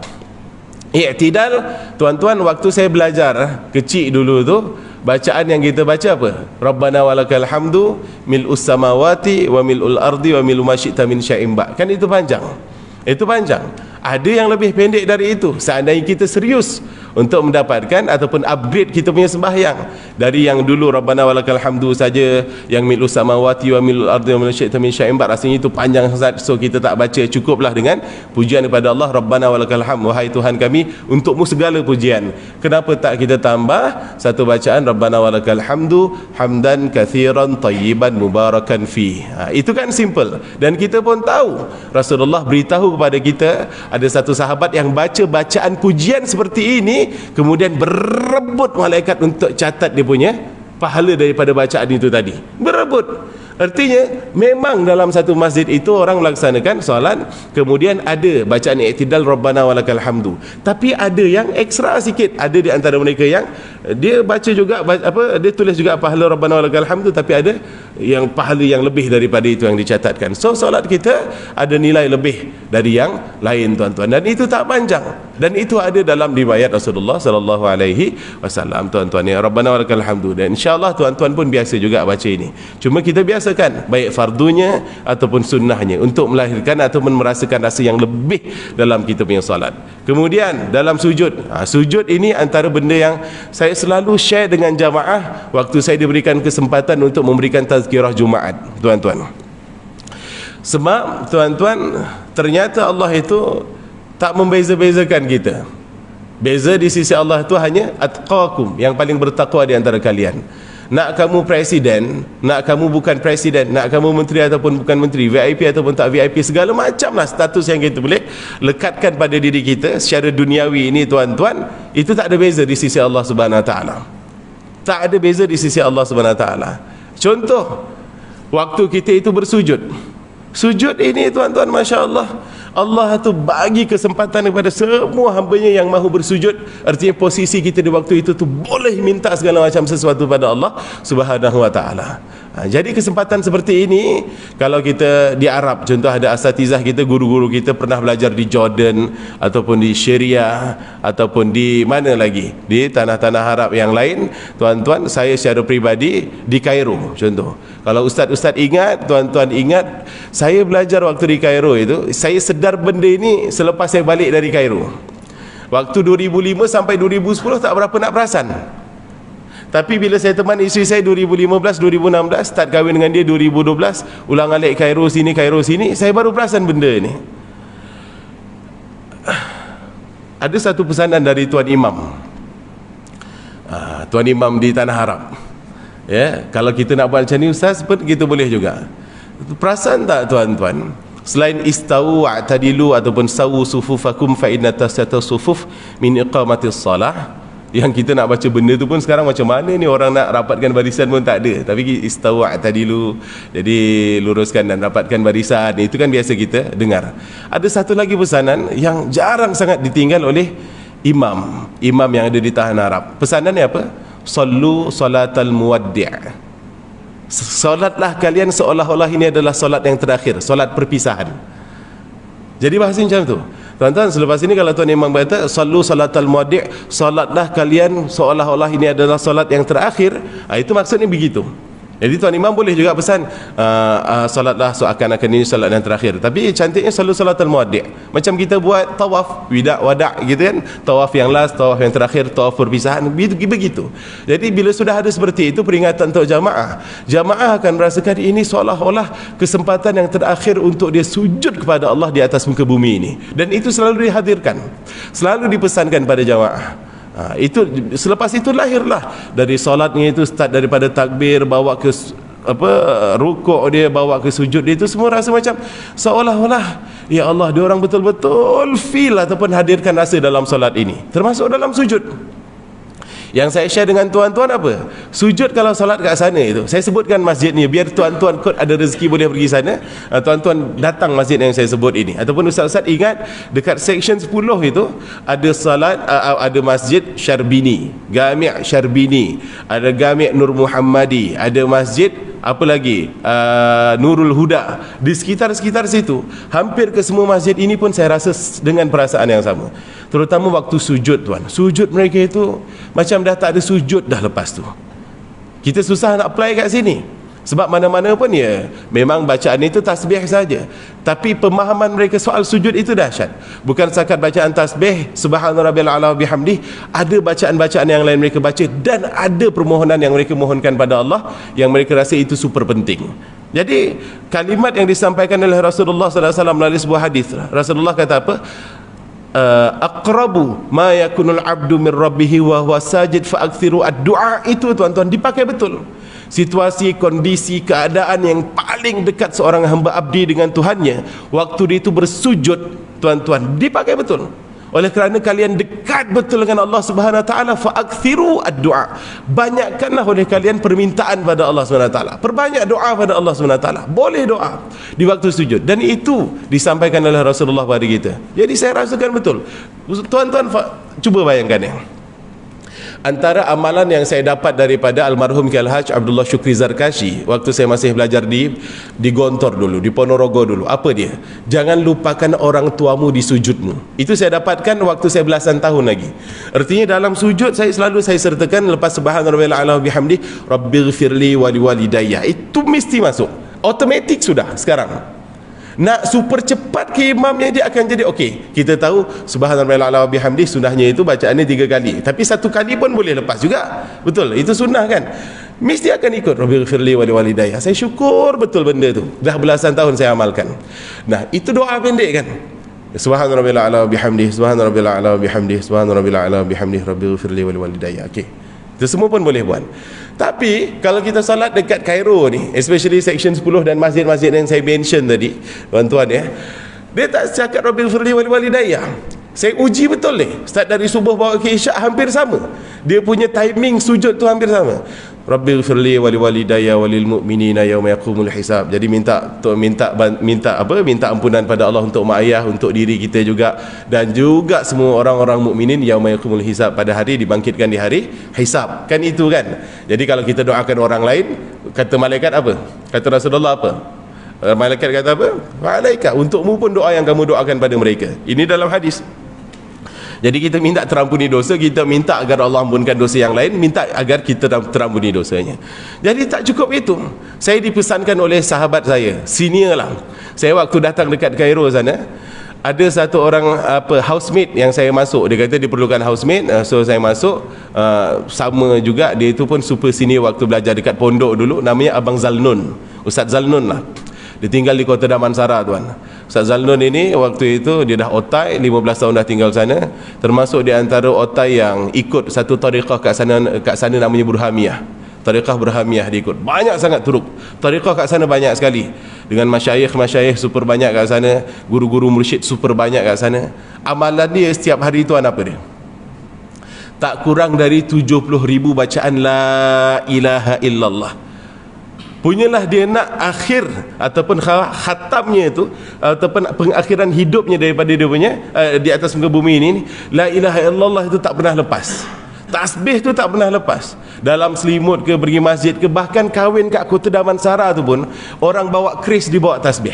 I'tidal tuan-tuan, waktu saya belajar kecil dulu tu, bacaan yang kita baca apa? Rabbana walakal hamdu mil'us samawati wa mil'ul ardi wa mil'u ma syi'ta min syai'in ba'. Kan itu panjang. Ada yang lebih pendek dari itu. Seandainya kita serius untuk mendapatkan ataupun upgrade kita punya sembahyang, dari yang dulu Rabbana walakal hamdu saja, yang mil'us samawati wa mil'ul ardi wa mil'u syi'ta min syai'in ba', rasanya itu panjang sangat. So kita tak baca, cukuplah dengan pujian kepada Allah, Rabbana walakal hamd, wahai Tuhan kami, untukmu segala pujian. Kenapa tak kita tambah satu bacaan Rabbana walakal hamdu hamdan katsiran tayyiban mubarakan fi. Itu kan simple, dan kita pun tahu Rasulullah beritahu kepada kita, ada satu sahabat yang baca bacaan pujian seperti ini, kemudian berebut malaikat untuk catat dia punya pahala daripada bacaan itu tadi. Berebut. Artinya memang dalam satu masjid itu orang melaksanakan solat, kemudian ada bacaan i'tidal Rabbana walakal hamdu. Tapi ada yang ekstra sikit, ada di antara mereka yang dia baca juga dia tulis juga pahala Rabbana walakal hamdu, tapi ada yang pahala yang lebih daripada itu yang dicatatkan. So solat kita ada nilai lebih dari yang lain tuan-tuan, dan itu tak panjang, dan itu ada dalam riwayat Rasulullah sallallahu alaihi wasallam tuan-tuan ya. Rabbana walakal hamdu, dan insyaallah tuan-tuan pun biasa juga baca ini. Cuma kita biasakan baik fardunya ataupun sunnahnya untuk melahirkan ataupun merasakan rasa yang lebih dalam kita punya solat. Kemudian dalam sujud, sujud ini antara benda yang saya selalu share dengan jamaah waktu saya diberikan kesempatan untuk memberikan tazkirah Jumaat tuan-tuan. Sebab tuan-tuan, ternyata Allah itu tak membeza-bezakan kita. Beza di sisi Allah itu hanya atqakum, yang paling bertakwa di antara kalian. Nak kamu presiden, nak kamu bukan presiden, nak kamu menteri ataupun bukan menteri, VIP ataupun tak VIP, segala macam lah status yang kita boleh lekatkan pada diri kita secara duniawi ini tuan-tuan, itu tak ada beza di sisi Allah Subhanahu Wa Taala. Tak ada beza di sisi Allah Subhanahu Wa Taala. Contoh, waktu kita itu bersujud, sujud ini tuan-tuan, Masya Allah, Allah tu bagi kesempatan kepada semua hamba-Nya yang mahu bersujud. Artinya posisi kita di waktu itu tu boleh minta segala macam sesuatu pada Allah Subhanahu Wa Taala. Jadi kesempatan seperti ini, kalau kita di Arab, contoh ada asatizah kita, guru-guru kita pernah belajar di Jordan ataupun di Syria ataupun di mana lagi, di tanah-tanah Arab yang lain tuan-tuan. Saya secara peribadi di Kairo contoh. Kalau ustaz-ustaz ingat, tuan-tuan ingat, saya belajar waktu di Kairo itu, saya sedar benda ini selepas saya balik dari Kairo. Waktu 2005 sampai 2010 tak berapa nak perasan. Tapi bila saya teman isteri saya 2015, 2016, start kahwin dengan dia 2012, ulang alik Kairo sini, saya baru perasan benda ni. Ada satu pesanan dari Tuan Imam, Tuan Imam di Tanah Arab. Ya, kalau kita nak buat macam ni ustaz pun kita boleh juga. Perasan tak tuan-tuan? Selain istau wa'tadilu ataupun sawu sufufakum fa inna tasata sufuf min iqamatis salah, yang kita nak baca benda tu pun sekarang macam mana ni orang nak rapatkan barisan pun tak ada. Tapi istau wa'tadilu, jadi luruskan dan rapatkan barisan, itu kan biasa kita dengar. Ada satu lagi pesanan yang jarang sangat ditinggal oleh imam yang ada di tanah Arab. Pesanannya apa? Sallu salatal muwaddi'. Solatlah kalian seolah-olah ini adalah solat yang terakhir, solat perpisahan. Jadi bahasa macam tu tuan-tuan. Selepas ini kalau Tuan Imam berkata sallu salatal muwaddi', solatlah kalian seolah-olah ini adalah solat yang terakhir, itu maksudnya begitu. Jadi Tuan Imam boleh juga pesan solatlah seakan-akan ini solat yang terakhir. Tapi cantiknya selalu salatul muwaddi'. Macam kita buat tawaf wada' gitu kan, tawaf yang last, tawaf yang terakhir, tawaf perpisahan, begitu. Jadi bila sudah ada seperti itu, peringatan untuk jamaah akan merasakan ini seolah-olah kesempatan yang terakhir untuk dia sujud kepada Allah di atas muka bumi ini. Dan itu selalu dihadirkan, selalu dipesankan pada jamaah. Itu selepas itu lahirlah dari solatnya itu, start daripada takbir, bawa ke rukuk dia, bawa ke sujud dia, itu semua rasa macam seolah-olah ya Allah, dia orang betul-betul feel ataupun hadirkan rasa dalam solat ini, termasuk dalam sujud. Yang saya share dengan tuan-tuan apa? Sujud kalau solat kat sana itu, saya sebutkan masjid ni biar tuan-tuan kot ada rezeki boleh pergi sana. Tuan-tuan datang masjid yang saya sebut ini, ataupun ustaz-ustaz ingat dekat section 10 itu ada salat, ada masjid Syarbini, Gami' Syarbini, ada Gami' Nur Muhammadi, ada masjid apa lagi, Nurul Huda. Di sekitar situ, hampir ke semua masjid ini pun saya rasa dengan perasaan yang sama. Terutama waktu sujud tuan, sujud mereka itu macam dah tak ada sujud dah lepas tu. Kita susah nak apply kat sini, sebab mana-mana pun ya memang bacaan itu tasbih saja, tapi pemahaman mereka soal sujud itu dahsyat. Bukan setakat bacaan tasbih subhana rabbil a'la wa bihamdih, ada bacaan-bacaan yang lain mereka baca, dan ada permohonan yang mereka mohonkan pada Allah yang mereka rasa itu super penting. Jadi kalimat yang disampaikan oleh Rasulullah sallallahu alaihi wasallam melalui sebuah hadis, Rasulullah kata apa? Aqrabu ma yakunul abdu min rabbih wa huwa sajid fa aktsiru ad-du'a. Itu tuan-tuan dipakai betul. Situasi, kondisi, keadaan yang paling dekat seorang hamba abdi dengan Tuhannya waktu dia itu bersujud tuan-tuan, dipakai betul. Oleh kerana kalian dekat betul dengan Allah Subhanahu Wa Taala, fa'akthiru ad-du'a. Banyakkanlah oleh kalian permintaan pada Allah Subhanahu Wa Taala. Perbanyak doa pada Allah Subhanahu Wa Taala. Boleh doa di waktu sujud, dan itu disampaikan oleh Rasulullah pada kita. Jadi saya rasakan betul. Tuan-tuan cuba bayangkan ya. Antara amalan yang saya dapat daripada almarhum Kyai Al-Haj Abdullah Syukri Zarkashi waktu saya masih belajar di Gontor dulu, di Ponorogo dulu, apa dia? Jangan lupakan orang tuamu di sujudmu. Itu saya dapatkan waktu saya belasan tahun lagi. Artinya dalam sujud saya sertakan lepas subhana rabbiyal a'la wa bihamdi rabbighfirli wa liwalidayya. Itu mesti masuk. Automatik sudah sekarang. Nak super cepat ke imamnya, dia akan jadi okey. Kita tahu subhanallah wa bihamdi sunahnya itu bacaannya 3 kali, tapi 1 kali pun boleh lepas juga. Betul, itu sunnah kan? Mesti akan ikut rabbighfirli wa liwalidayya. Saya syukur betul benda tu. Dah belasan tahun saya amalkan. Nah, itu doa pendek kan? Subhanallah wa bihamdi, subhanallah wa bihamdi, subhanallah wa bihamdi rabbighfirli wa liwalidayya. Okey. Itu semua pun boleh buat. Tapi kalau kita salat dekat Cairo ni, especially section 10 dan masjid-masjid yang saya mention tadi, tuan-tuan ya, dia tak cakap rabbighfirli wa liwalidayya. Saya uji betul ni, start dari subuh bawa ke isyak hampir sama. Dia punya timing sujud tu hampir sama. Rabbighfirli wa liwalidayya wa lil mu'minina yauma yaqumul hisab. Jadi minta ampunan pada Allah untuk mak ayah, untuk diri kita juga, dan juga semua orang-orang mukminin yauma yaqumul hisab, pada hari dibangkitkan di hari hisab. Kan itu kan. Jadi kalau kita doakan orang lain, kata malaikat apa? Kata Rasulullah apa? Malaikat kata apa? Malaika, untukmu pun doa yang kamu doakan pada mereka. Ini dalam hadis. Jadi kita minta terampuni dosa, kita minta agar Allah ampunkan dosa yang lain, minta agar kita terampuni dosanya. Jadi tak cukup itu. Saya dipesankan oleh sahabat saya, senior lah. Saya waktu datang dekat Cairo sana, ada satu orang housemate yang saya masuk. Dia kata diperlukan housemate, so saya masuk. Sama juga, dia itu pun super senior waktu belajar dekat pondok dulu. Namanya Abang Zalnun, Ustaz Zalnun lah. Dia tinggal di Kota Damansara tuan. Ustaz Zalnun ini waktu itu dia dah otai, 15 tahun dah tinggal sana. Termasuk di antara otai yang ikut satu tariqah kat sana namanya Burhamiyah. Tariqah Burhamiyah dia ikut. Banyak sangat turuk. Tariqah kat sana banyak sekali. Dengan masyayikh super banyak kat sana, guru-guru mursyid super banyak kat sana. Amalan dia setiap hari tuan apa dia? Tak kurang dari 70,000 bacaan la ilaha illallah. Punyalah dia nak akhir ataupun khatamnya itu, ataupun pengakhiran hidupnya daripada dia punya di atas muka bumi ini, la ilaha illallah itu tak pernah lepas. Tasbih tu tak pernah lepas. Dalam selimut ke, pergi masjid ke, bahkan kahwin kat Kota Damansara tu pun orang bawa kris dibawa tasbih.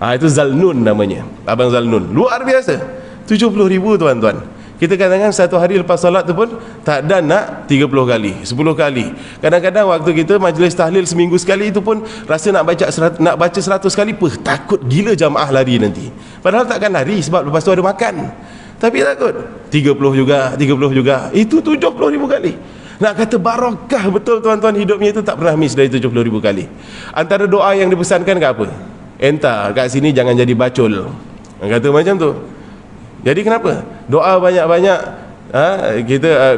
Itu Zalnun namanya, Abang Zalnun. Luar biasa. 70,000 tuan-tuan. Kita kadang-kadang satu hari lepas solat tu pun tak ada nak 30 kali, 10 kali. Kadang-kadang waktu kita majlis tahlil seminggu sekali itu pun rasa nak baca 100 kali, takut gila jamaah lari nanti. Padahal takkan lari sebab lepas tu ada makan. Tapi takut 30 juga. Itu 70,000 kali. Nak kata barakah betul tuan-tuan, hidupnya itu tak pernah miss dari 70,000 kali. Antara doa yang dipesankan ke apa? Entah kat sini jangan jadi bacol. Kata macam tu. Jadi kenapa? Doa banyak-banyak, kita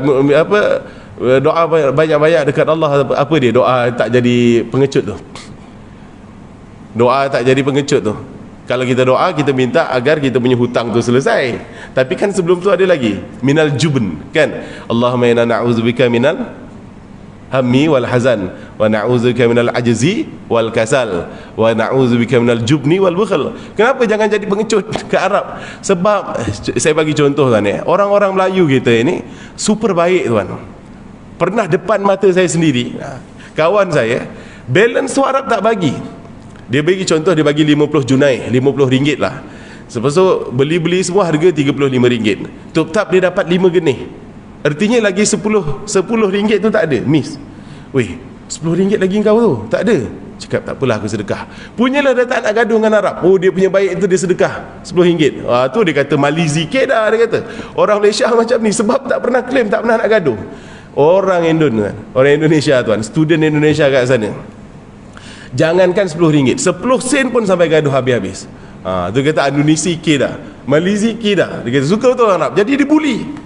doa banyak-banyak dekat Allah. Apa dia? Doa tak jadi pengecut tu. Doa tak jadi pengecut tu. Kalau kita doa, kita minta agar kita punya hutang tu selesai. Tapi kan sebelum tu ada lagi minal jubn, kan? Allahumma inna na'udzubika minal hammi wal hazan wa na'udzubika minal ajzi wal kasal wa na'udzubika minal jubni wal bukhl. Kenapa jangan jadi pengecut ke Arab? Sebab saya bagi contoh tuan ya, orang-orang Melayu kita ini super baik tuan. Pernah depan mata saya sendiri, kawan saya balance Arab tak bagi. Dia bagi contoh, dia bagi 50 junai, 50 ringgit lah. Lepas tu beli-beli semua harga 35 ringgit. Tetap dia dapat 5 genih. Artinya lagi 10 ringgit tu tak ada, miss. Weh, 10 ringgit lagi kau tu tak ada. Cakap tak apalah, aku sedekah. Punyalah dia tak nak gaduh dengan Arab. Oh, dia punya baik tu dia sedekah 10 ringgit. Tu dia kata mali zikir dah, dia kata. Orang Malaysia macam ni sebab tak pernah claim, tak pernah nak gaduh. Orang Indonesia tuan, student Indonesia kat sana, jangankan 10 ringgit, 10 sen pun sampai gaduh habis-habis. Tu kata Indonesia zikir dah, mali zikir dah. Dia kata suka betul orang Arab. Jadi dibuli.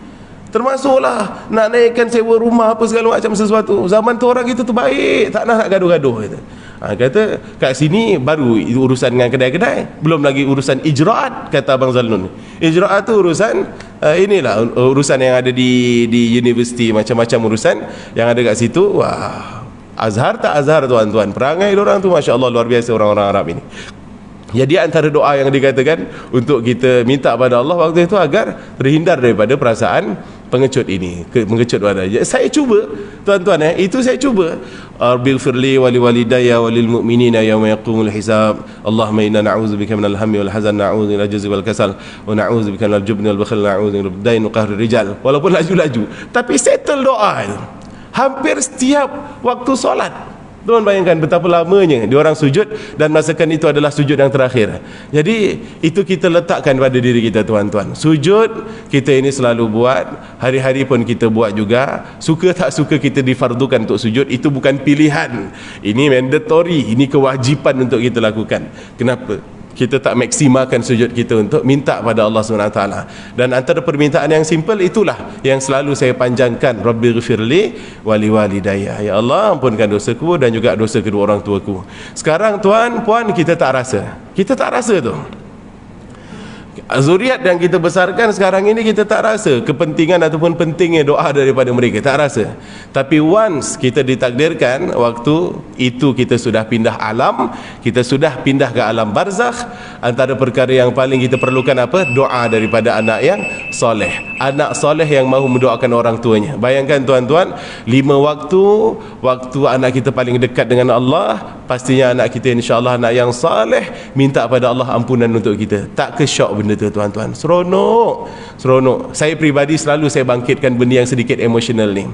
Termasuklah nak naikkan sewa rumah apa segala macam sesuatu. Zaman tu orang kita tu baik, tak nak gaduh-gaduh. Kata kat sini baru urusan dengan kedai-kedai, belum lagi urusan ijraat, kata Abang Zalnun. Ijraat tu urusan inilah urusan yang ada di universiti, macam-macam urusan yang ada kat situ. Wah, Azhar tak Azhar tuan-tuan, perangai orang tu Masya Allah luar biasa orang-orang Arab ini. Jadi antara doa yang dikatakan untuk kita minta pada Allah waktu itu agar terhindar daripada perasaan pengecut ini, mengecut pada. Saya cuba tuan-tuan, itu saya cuba. Rabbighfirli wa liwalidayya wa lil mu'minina yawma yaqumul hisab. Allahumma inna na'udzubika minal hammi wal hazan, na'udzu minal jazzi wal kasal, wa na'udzubika minal jubni wal bukhli, na'udzu minal dain wa qahri rijal. Walaupun laju-laju, tapi settle doa itu. Hampir setiap waktu solat. Tuan bayangkan betapa lamanya diorang sujud, dan masakan itu adalah sujud yang terakhir. Jadi itu kita letakkan pada diri kita tuan-tuan. Sujud kita ini selalu buat, hari-hari pun kita buat juga. Suka tak suka kita difardukan untuk sujud, itu bukan pilihan. Ini mandatory, ini kewajipan untuk kita lakukan. Kenapa? Kita tak maksimalkan sujud kita untuk minta pada Allah SWT. Dan antara permintaan yang simple itulah yang selalu saya panjangkan. Rabbighfirli wa liwalidayya. Ya Allah, ampunkan dosaku dan juga dosa kedua orang tuaku. Sekarang tuan puan kita tak rasa. Kita tak rasa tu. Zuriat yang kita besarkan sekarang ini kita tak rasa kepentingan ataupun pentingnya doa daripada mereka, tak rasa. Tapi once kita ditakdirkan waktu itu kita sudah pindah alam, kita sudah pindah ke alam barzakh, antara perkara yang paling kita perlukan apa? Doa daripada anak yang soleh, anak soleh yang mahu mendoakan orang tuanya. Bayangkan tuan-tuan, 5 waktu anak kita paling dekat dengan Allah, pastinya anak kita insya-Allah anak yang soleh, minta pada Allah ampunan untuk kita. Tak ke syok benda tu tuan-tuan? Seronok. Saya peribadi selalu saya bangkitkan benda yang sedikit emosional ni.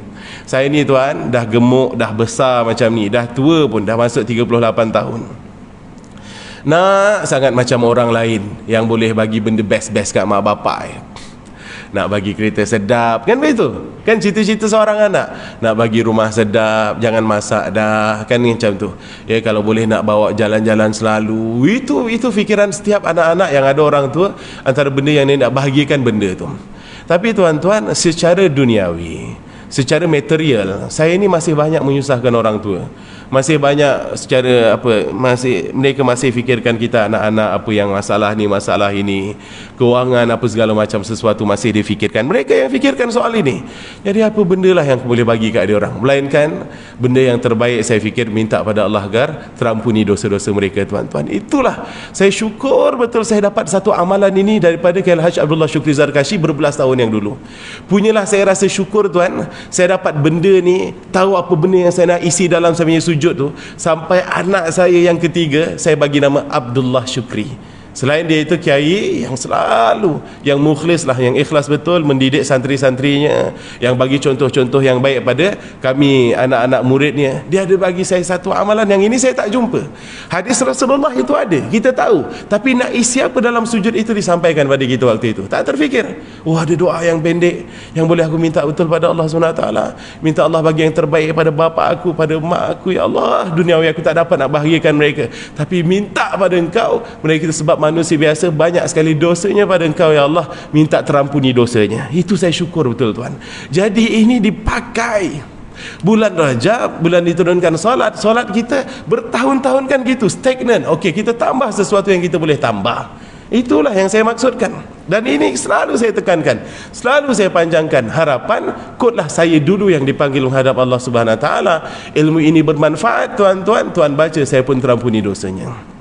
Saya ni tuan dah gemuk, dah besar macam ni, dah tua pun, dah masuk 38 tahun. Nak sangat macam orang lain yang boleh bagi benda best-best kat mak bapak. Nak bagi kereta sedap, kan begitu? Kan cita-cita seorang anak, nak bagi rumah sedap, jangan masak dah, kan macam tu. Ya, kalau boleh nak bawa jalan-jalan selalu. Itu fikiran setiap anak-anak yang ada orang tua, antara benda yang dia nak bahagiakan benda tu. Tapi tuan-tuan, secara duniawi, secara material, saya ni masih banyak menyusahkan orang tua. Masih banyak secara mereka masih fikirkan kita anak-anak apa yang masalah ni, masalah ini, kewangan apa segala macam sesuatu masih difikirkan. Mereka yang fikirkan soal ini. Jadi apa benda lah yang boleh bagi kat dia orang, melainkan benda yang terbaik saya fikir minta pada Allah agar terampuni dosa-dosa mereka tuan-tuan. Itulah saya syukur betul saya dapat satu amalan ini daripada Al-Hajj Abdullah Syukri Zarkashi berbelas tahun yang dulu. Punyalah saya rasa syukur tuan, saya dapat benda ni, tahu apa benda yang saya nak isi dalam saya punya sujud tu, sampai anak saya yang ketiga saya bagi nama Abdullah Syukri. Selain dia itu kiai yang selalu, yang mukhlis lah, yang ikhlas betul mendidik santri-santrinya, yang bagi contoh-contoh yang baik pada kami anak-anak muridnya. Dia ada bagi saya satu amalan yang ini saya tak jumpa. Hadis Rasulullah itu ada, kita tahu, tapi nak isi apa dalam sujud itu disampaikan pada kita waktu itu. Tak terfikir. Wah, ada doa yang pendek yang boleh aku minta betul pada Allah SWT. Minta Allah bagi yang terbaik pada bapa aku, pada mak aku. Ya Allah, duniawi aku tak dapat nak bahagiakan mereka, tapi minta pada engkau. Mereka itu sebab manusia biasa banyak sekali dosanya pada engkau ya Allah, minta terampuni dosanya. Itu saya syukur betul tuan. Jadi ini dipakai bulan Rajab, bulan diturunkan solat kita bertahun-tahun kan gitu stagnan. Okey, kita tambah sesuatu yang kita boleh tambah. Itulah yang saya maksudkan. Dan ini selalu saya tekankan, selalu saya panjangkan harapan, kotlah saya dulu yang dipanggil menghadap Allah Subhanahu Wa Taala. Ilmu ini bermanfaat tuan-tuan, tuan baca saya pun terampuni dosanya.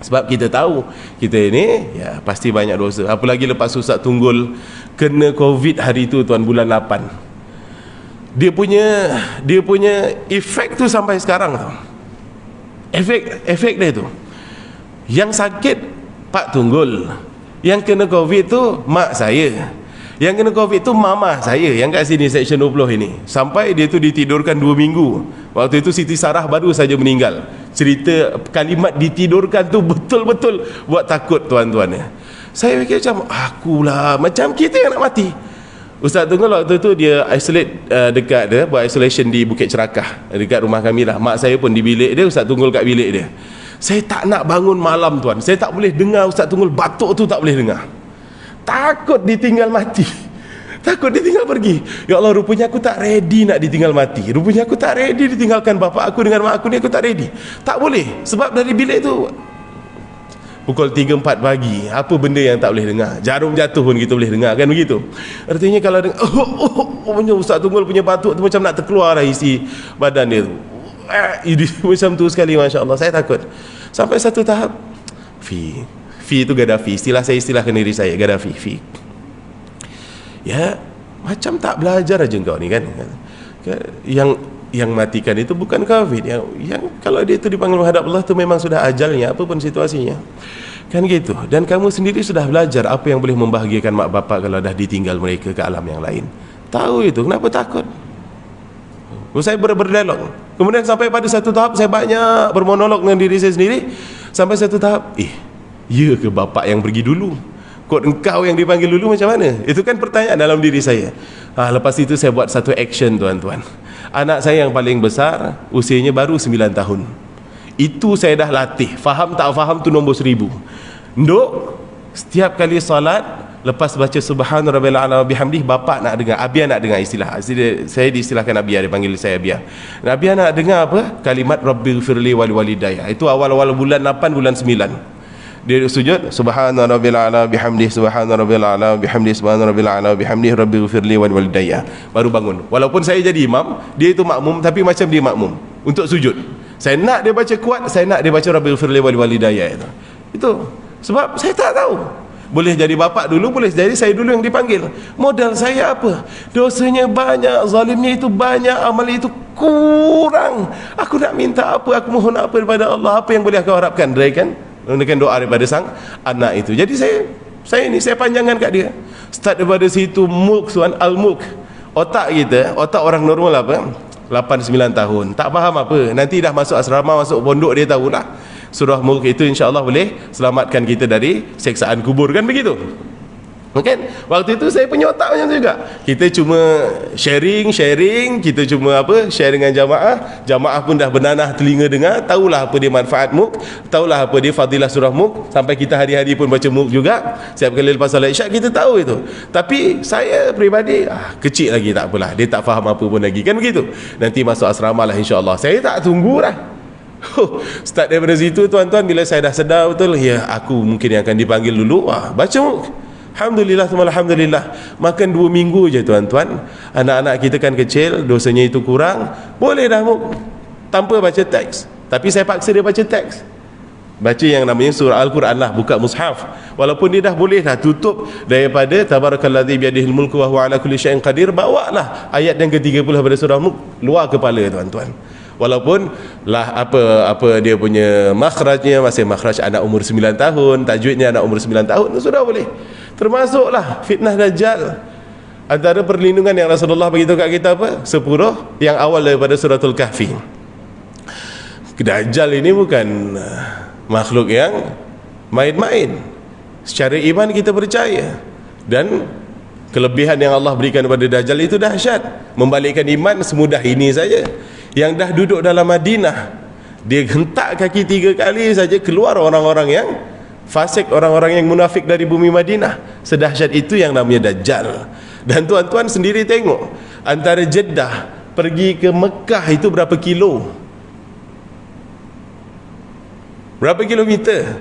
Sebab kita tahu kita ini ya pasti banyak dosa. Apalagi lepas Ustaz Tunggul kena Covid hari itu tuan, bulan 8. Dia punya efek tu sampai sekarang tau. Efek dia tu. Yang sakit Pak Tunggul, yang kena Covid tu mak saya, yang kena Covid tu mama saya yang kat sini section 20 ini. Sampai dia tu ditidurkan 2 minggu. Waktu itu Siti Sarah baru saja meninggal. Cerita kalimat ditidurkan tu betul-betul buat takut tuan-tuan ya. Saya fikir macam akulah, macam kita yang nak mati. Ustaz Tunggul waktu tu dia isolate dekat dia, buat isolation di Bukit Cerakah dekat rumah kami lah. Mak saya pun di bilik dia, Ustaz Tunggul kat bilik dia. Saya tak nak bangun malam tuan. Saya tak boleh dengar Ustaz Tunggul batuk tu, tak boleh dengar. Takut ditinggal mati. Takut ditinggal pergi. Ya Allah, rupanya aku tak ready nak ditinggal mati. Rupanya aku tak ready ditinggalkan bapa aku dengan mak aku ni, aku tak ready. Tak boleh. Sebab dari bilik tu pukul 3-4 pagi, apa benda yang tak boleh dengar? Jarum jatuh pun kita boleh dengar, kan begitu? Artinya kalau dengar punya Ustaz Tunggul punya batuk tu macam nak terkeluar lah isi badan dia tu. Macam tu sekali, Masya Allah. Saya takut. Sampai satu tahap, Fi itu Gaddafi. Istilah saya, istilahkan diri saya, Gaddafi, Fi. Ya, macam tak belajar aja kau ni kan. Yang matikan itu bukan COVID. Yang kalau dia itu dipanggil menghadap Allah tu memang sudah ajalnya, apapun situasinya. Kan gitu. Dan kamu sendiri sudah belajar apa yang boleh membahagiakan mak bapak kalau dah ditinggal mereka ke alam yang lain. Tahu itu, kenapa takut? Saya berdialog. Kemudian sampai pada satu tahap saya banyak bermonolog dengan diri saya sendiri. Sampai satu tahap, ya ke bapak yang pergi dulu? Kod engkau yang dipanggil dulu macam mana? Itu kan pertanyaan dalam diri saya. Lepas itu saya buat satu action, tuan-tuan. Anak saya yang paling besar, usianya baru 9 tahun. Itu saya dah latih. Faham tak faham tu nombor 1000. Nduk, setiap kali salat, lepas baca subhana rabbil a'la wa bihamdih, bapak nak dengar, Abia nak dengar istilah. Saya diistilahkan Abia, dia panggil saya Abia. Abia nak dengar apa? Kalimat rabbighfirli wal walidayya. Itu awal-awal bulan 8, bulan 9. Dia sujud subhana rabbil a'la bihamdihi subhana rabbil a'la bihamdihi subhana rabbil a'la bihamdihi rabbighfirli wal walidayya. Baru bangun. Walaupun saya jadi imam, dia itu makmum, tapi macam dia makmum untuk sujud. Saya nak dia baca kuat, saya nak dia baca rabbighfirli wal walidayya itu. Sebab saya tak tahu. Boleh jadi bapak dulu, boleh jadi saya dulu yang dipanggil. Modal saya apa? Dosanya banyak, zalimnya itu banyak, amal itu kurang. Aku nak minta apa? Aku mohon apa daripada Allah? Apa yang boleh aku harapkan? Kan? Menggunakan doa daripada sang anak itu. Jadi saya panjangkan kat dia. Start daripada situ, mulk tuan, al-mulk. Otak kita, otak orang normal apa? 8-9 tahun. Tak faham apa. Nanti dah masuk asrama, masuk pondok, dia tahulah. Surah Mulk itu insya-Allah boleh selamatkan kita dari seksaan kubur, kan begitu? Mungkin waktu itu saya punya otak macam tu juga. Kita cuma sharing, kita cuma share dengan jamaah pun dah bernanah telinga dengar, tahulah apa dia manfaat MUK, tahulah apa dia fadilah surah MUK, sampai kita hari-hari pun baca MUK juga. Setiap kali lepas solat Isyak kita tahu itu. Tapi saya peribadi kecil lagi, tak apalah, dia tak faham apa pun lagi, kan begitu. Nanti masuk asrama lah insya-Allah. Saya tak tunggulah. Start daripada situ, tuan-tuan, bila saya dah sedar betul, ya aku mungkin yang akan dipanggil dulu, baca MUK. Alhamdulillah, alhamdulillah. Makan 2 minggu je, tuan-tuan. Anak-anak kita kan kecil, dosanya itu kurang, boleh dah MUK tanpa baca teks. Tapi saya paksa dia baca teks. Baca yang namanya surah Al-Quran lah, buka mushaf. Walaupun dia dah boleh dah tutup daripada tabarakalladzi biyadihil mulku wa huwa ala kulli syai'in qadir, bawalah ayat yang ke-30 pada surah MUK luar kepala, tuan-tuan. Walaupun lah apa dia punya makhrajnya masih makhraj anak umur 9 tahun, tajwidnya anak umur 9 tahun, sudah boleh. Termasuklah fitnah Dajjal. Antara perlindungan yang Rasulullah beritahu kat kita apa? 10 yang awal daripada suratul Kahfi. Dajjal ini bukan makhluk yang main-main. Secara iman kita percaya. Dan kelebihan yang Allah berikan kepada Dajjal itu dahsyat. Membalikkan iman semudah ini saja. Yang dah duduk dalam Madinah, dia hentak kaki 3 kali saja keluar orang-orang yang fasik, orang-orang yang munafik dari bumi Madinah. Sedahsyat itu yang namanya Dajjal. Dan tuan-tuan sendiri tengok, antara Jeddah pergi ke Mekah itu berapa kilo? Berapa kilometer?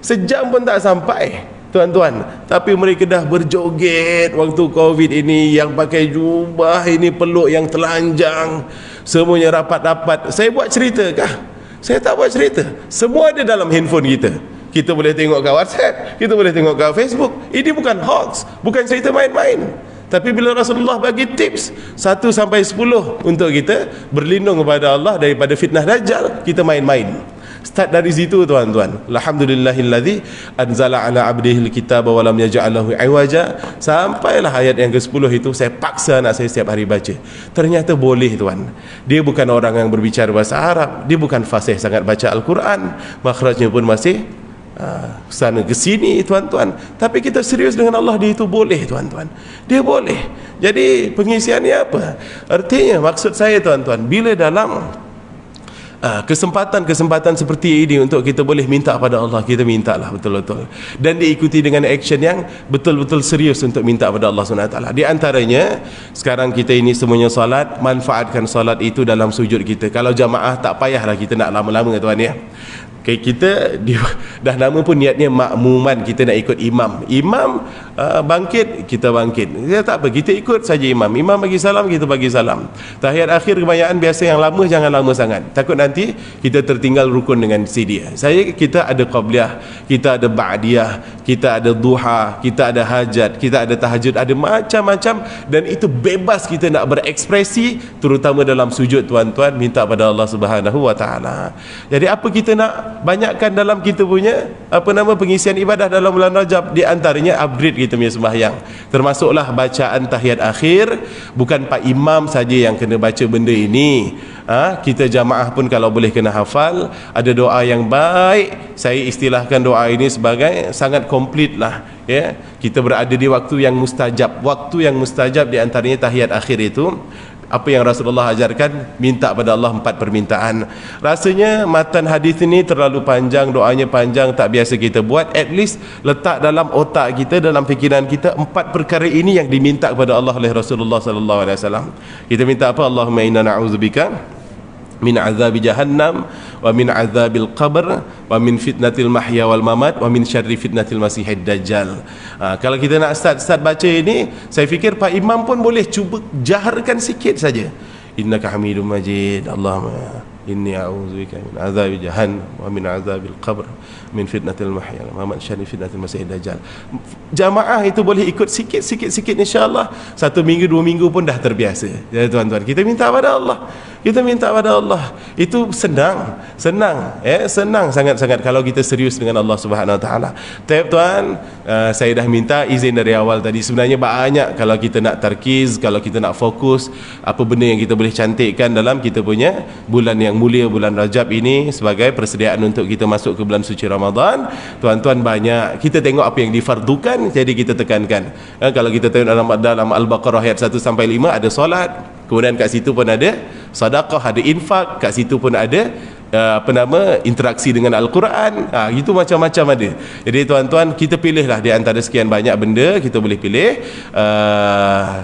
Sejam pun tak sampai, tuan-tuan. Tapi mereka dah berjoget waktu Covid ini, yang pakai jubah ini, peluk yang telanjang, semuanya rapat-rapat. Saya buat cerita kah? Saya tak buat cerita. Semua ada dalam handphone kita. Kita boleh tengok kat WhatsApp, kita boleh tengok kat Facebook. Ini bukan hoax, bukan cerita main-main. Tapi bila Rasulullah bagi tips 1 sampai 10 untuk kita berlindung kepada Allah daripada fitnah Dajjal, kita main-main. Start dari situ, tuan-tuan. Alhamdulillahilladzi anzala ala abdihil kitaba wa lam yaj'al lahu iwaja. Sampailah ayat yang ke-10 itu, saya paksa anak saya setiap hari baca. Ternyata boleh, tuan. Dia bukan orang yang berbicara bahasa Arab, dia bukan fasih sangat baca Al-Quran, makhrajnya pun masih sana ke sini, tuan-tuan. Tapi kita serius dengan Allah, dia itu boleh, tuan-tuan. Dia boleh. Jadi pengisiannya apa? Artinya, maksud saya, tuan-tuan, bila dalam kesempatan-kesempatan seperti ini untuk kita boleh minta pada Allah, kita mintalah betul-betul, dan diikuti dengan action yang betul-betul serius untuk minta pada Allah SWT. Di antaranya sekarang kita ini semuanya salat, manfaatkan salat itu dalam sujud kita. Kalau jamaah tak payahlah kita nak lama-lama tuan ya. Kita dah lama pun niatnya makmuman, kita nak ikut imam bangkit, kita bangkit, ya, tak apa, kita ikut saja imam bagi salam, kita bagi salam. Tahiyat akhir kebanyakan biasa yang lama, jangan lama sangat, takut nanti kita tertinggal rukun dengan dia. Kita ada qabliyah, kita ada ba'diyah, kita ada duha, kita ada hajat, kita ada tahajud, ada macam-macam, dan itu bebas kita nak berekspresi, terutama dalam sujud tuan-tuan, minta pada Allah Subhanahu wa taala. Jadi apa kita nak banyakkan dalam kita punya pengisian ibadah dalam bulan Rajab? Di antaranya upgrade kita punya sembahyang, termasuklah bacaan tahiyat akhir. Bukan Pak Imam saja yang kena baca benda ini, kita jamaah pun kalau boleh kena hafal. Ada doa yang baik, saya istilahkan doa ini sebagai sangat komplit lah ya. Kita berada di waktu yang mustajab. Waktu yang mustajab di antaranya tahiyat akhir itu. Apa yang Rasulullah ajarkan, minta pada Allah 4 permintaan. Rasanya matan hadis ini terlalu panjang, doanya panjang, tak biasa kita buat. At least letak dalam otak kita, dalam fikiran kita, 4 perkara ini yang diminta kepada Allah oleh Rasulullah sallallahu alaihi wasallam. Kita minta apa? Allahumma inna na'udzubika min azabi jahannam wa min azabil qabr wa min fitnatil mahya wal mamat wa min syarri fitnatil masihid dajjal. Kalau kita nak start baca ini, saya fikir Pak Imam pun boleh cuba jaharkan sikit saja. Innaka Hamidum Majid, Allahumma inni a'udzubika min azabi jahannam wa min azabil qabr min fitnatil mahya wal mamat syarri fitnatil masihid dajjal. Jamaah itu boleh ikut sikit insya-Allah. 1 minggu 2 minggu pun dah terbiasa. Ya tuan-tuan, kita minta pada Allah. Kita minta pada Allah. Itu senang sangat-sangat kalau kita serius dengan Allah Subhanahu wa taala. Tuan, saya dah minta izin dari awal tadi. Sebenarnya banyak kalau kita nak tarkiz, kalau kita nak fokus, apa benda yang kita boleh cantikkan dalam kita punya bulan yang mulia, bulan Rajab ini, sebagai persediaan untuk kita masuk ke bulan suci Ramadan. Tuan-tuan, banyak kita tengok apa yang difardukan, jadi kita tekankan. Kalau kita tengok dalam Al-Baqarah ayat 1 sampai 5 ada solat, kemudian kat situ pun ada sedekah, ada infak, kat situ pun ada interaksi dengan Al-Quran, itu macam-macam ada. Jadi tuan-tuan, kita pilihlah di antara sekian banyak benda, kita boleh pilih.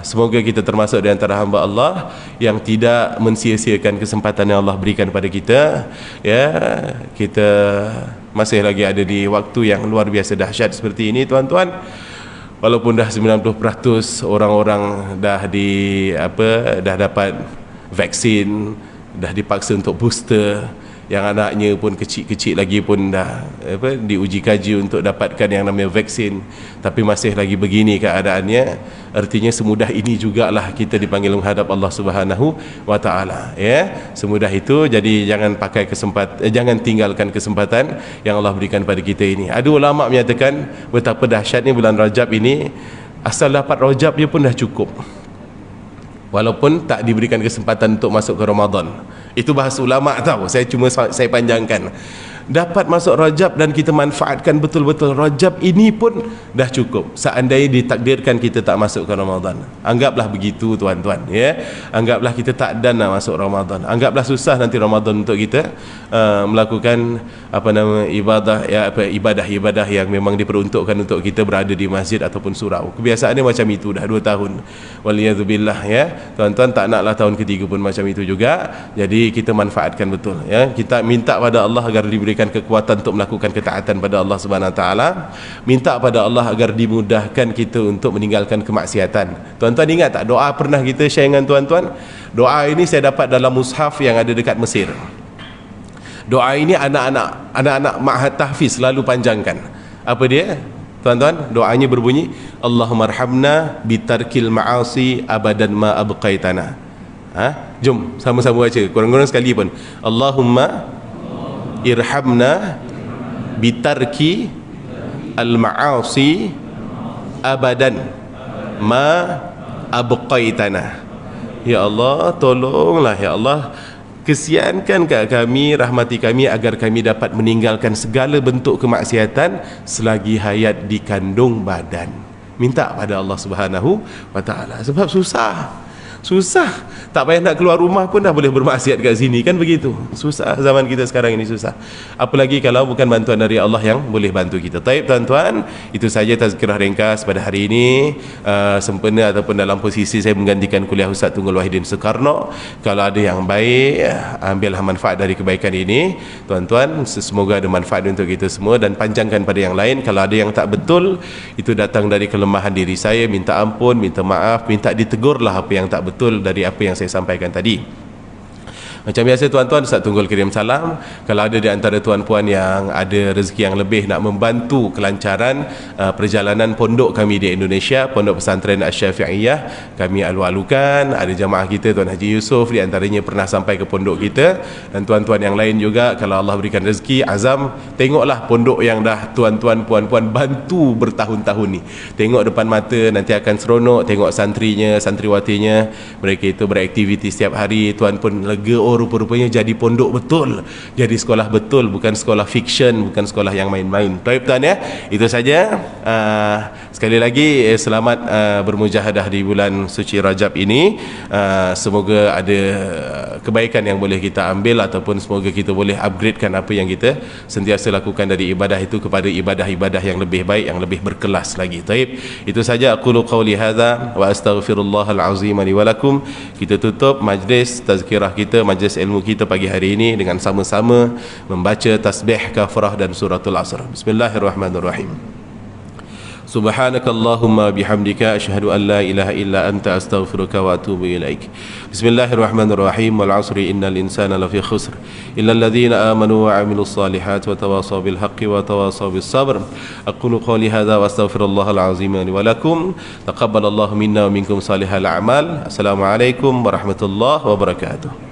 Semoga kita termasuk di antara hamba Allah yang tidak mensia-siakan kesempatan yang Allah berikan pada kita ya. Kita masih lagi ada di waktu yang luar biasa dahsyat seperti ini tuan-tuan. Walaupun dah 90% orang-orang dah dapat vaksin, dah dipaksa untuk booster, yang anaknya pun kecil-kecil lagi pun dah diuji kaji untuk dapatkan yang namanya vaksin, tapi masih lagi begini keadaannya. Artinya semudah ini jugalah kita dipanggil menghadap Allah Subhanahu wa taala ya. Semudah itu. Jadi jangan tinggalkan kesempatan yang Allah berikan pada kita ini. Ada ulama menyatakan betapa dahsyatnya bulan Rajab ini. Asal dapat Rajab dia pun dah cukup, walaupun tak diberikan kesempatan untuk masuk ke Ramadan. Itu bahasa ulama tahu, saya panjangkan. Dapat masuk Rajab dan kita manfaatkan betul-betul Rajab ini pun dah cukup. Seandainya ditakdirkan kita tak masuk ke Ramadan, anggaplah begitu tuan-tuan ya. Anggaplah kita tak dan nak masuk Ramadan. Anggaplah susah nanti Ramadan untuk kita melakukan ibadah yang memang diperuntukkan untuk kita berada di masjid ataupun surau. Kebiasaannya macam itu dah 2 tahun. Waliyadzubillah ya. Tuan-tuan, tak naklah tahun ketiga pun macam itu juga. Jadi kita manfaatkan betul ya. Kita minta pada Allah agar diberikan kekuatan untuk melakukan ketaatan pada Allah Subhanahu wa taala. Minta pada Allah agar dimudahkan kita untuk meninggalkan kemaksiatan. Tuan-tuan ingat tak doa pernah kita share dengan tuan-tuan? Doa ini saya dapat dalam mushaf yang ada dekat Mesir. Doa ini anak-anak ma'had tahfiz selalu panjangkan. Apa dia? Tuan-tuan, doanya berbunyi, Allahumma arhamna bitarkil ma'asi abadan ma abqaitana. Jom sama-sama baca kurang-kurang sekali pun. Allahumma irhamna bitarki al-ma'asi abadan ma abqaitana. Ya Allah, tolonglah ya Allah, kesiankan kat kami, rahmati kami agar kami dapat meninggalkan segala bentuk kemaksiatan selagi hayat di kandung badan. Minta pada Allah Subhanahu wa taala. Sebab susah Susah. Tak payah nak keluar rumah pun dah boleh bermaksiat kat sini, kan begitu. Susah zaman kita sekarang ini, susah. Apalagi kalau bukan bantuan dari Allah yang boleh bantu kita. Taib tuan-tuan, itu saja tazkirah ringkas pada hari ini. Sempena ataupun dalam posisi saya menggantikan kuliah Ustaz Tunggul Wahidin Soekarno. Kalau ada yang baik, ambillah manfaat dari kebaikan ini tuan-tuan. Semoga ada manfaat untuk kita semua, dan panjangkan pada yang lain. Kalau ada yang tak betul, itu datang dari kelemahan diri saya, minta ampun, minta maaf, minta ditegurlah apa yang tak betul dari apa yang saya sampaikan tadi. Macam biasa tuan-tuan, Ustaz Tunggul kirim salam. Kalau ada di antara tuan-puan yang ada rezeki yang lebih nak membantu kelancaran perjalanan pondok kami di Indonesia, Pondok Pesantren Asy-Syafi'iyah, kami alu-alukan. Ada jamaah kita, Tuan Haji Yusof di antaranya pernah sampai ke pondok kita, dan tuan-tuan yang lain juga. Kalau Allah berikan rezeki, azam, tengoklah pondok yang dah tuan-tuan, puan-puan bantu bertahun-tahun ni. Tengok depan mata, nanti akan seronok. Tengok santrinya, santriwatinya, mereka itu beraktiviti setiap hari. Tuan pun lega, rupa-rupanya jadi pondok betul, jadi sekolah betul, bukan sekolah fiksyen, bukan sekolah yang main-main. Baik tuan ya, itu saja. Sekali lagi selamat bermujahadah di bulan suci Rajab ini. Semoga ada kebaikan yang boleh kita ambil, ataupun semoga kita boleh upgradekan apa yang kita sentiasa lakukan dari ibadah itu kepada ibadah-ibadah yang lebih baik, yang lebih berkelas lagi. Baik, itu saja. Aqulu qawli hadza wa astaghfirullahal azim li wa lakum. Kita tutup majlis tazkirah kita, majlis ilmu kita pagi hari ini dengan sama-sama membaca tasbih, kafrah dan suratul asr. Bismillahirrahmanirrahim. Subhanakallahumma bihamdika asyhadu an la ilaha illa anta astaghfiruka wa atubu ilaik. Bismillahirrahmanirrahim. Wal 'asri innal insana lafi khusr illa alladhina amanu wa 'amilus solihat wa tawasaw bil haqqi wa tawasaw bis sabr. Aqulu qawli hadza wa astaghfirullahal azim li wa lakum. Taqabbalallahu minna wa minkum salihal a'mal. Assalamualaikum warahmatullahi wabarakatuh.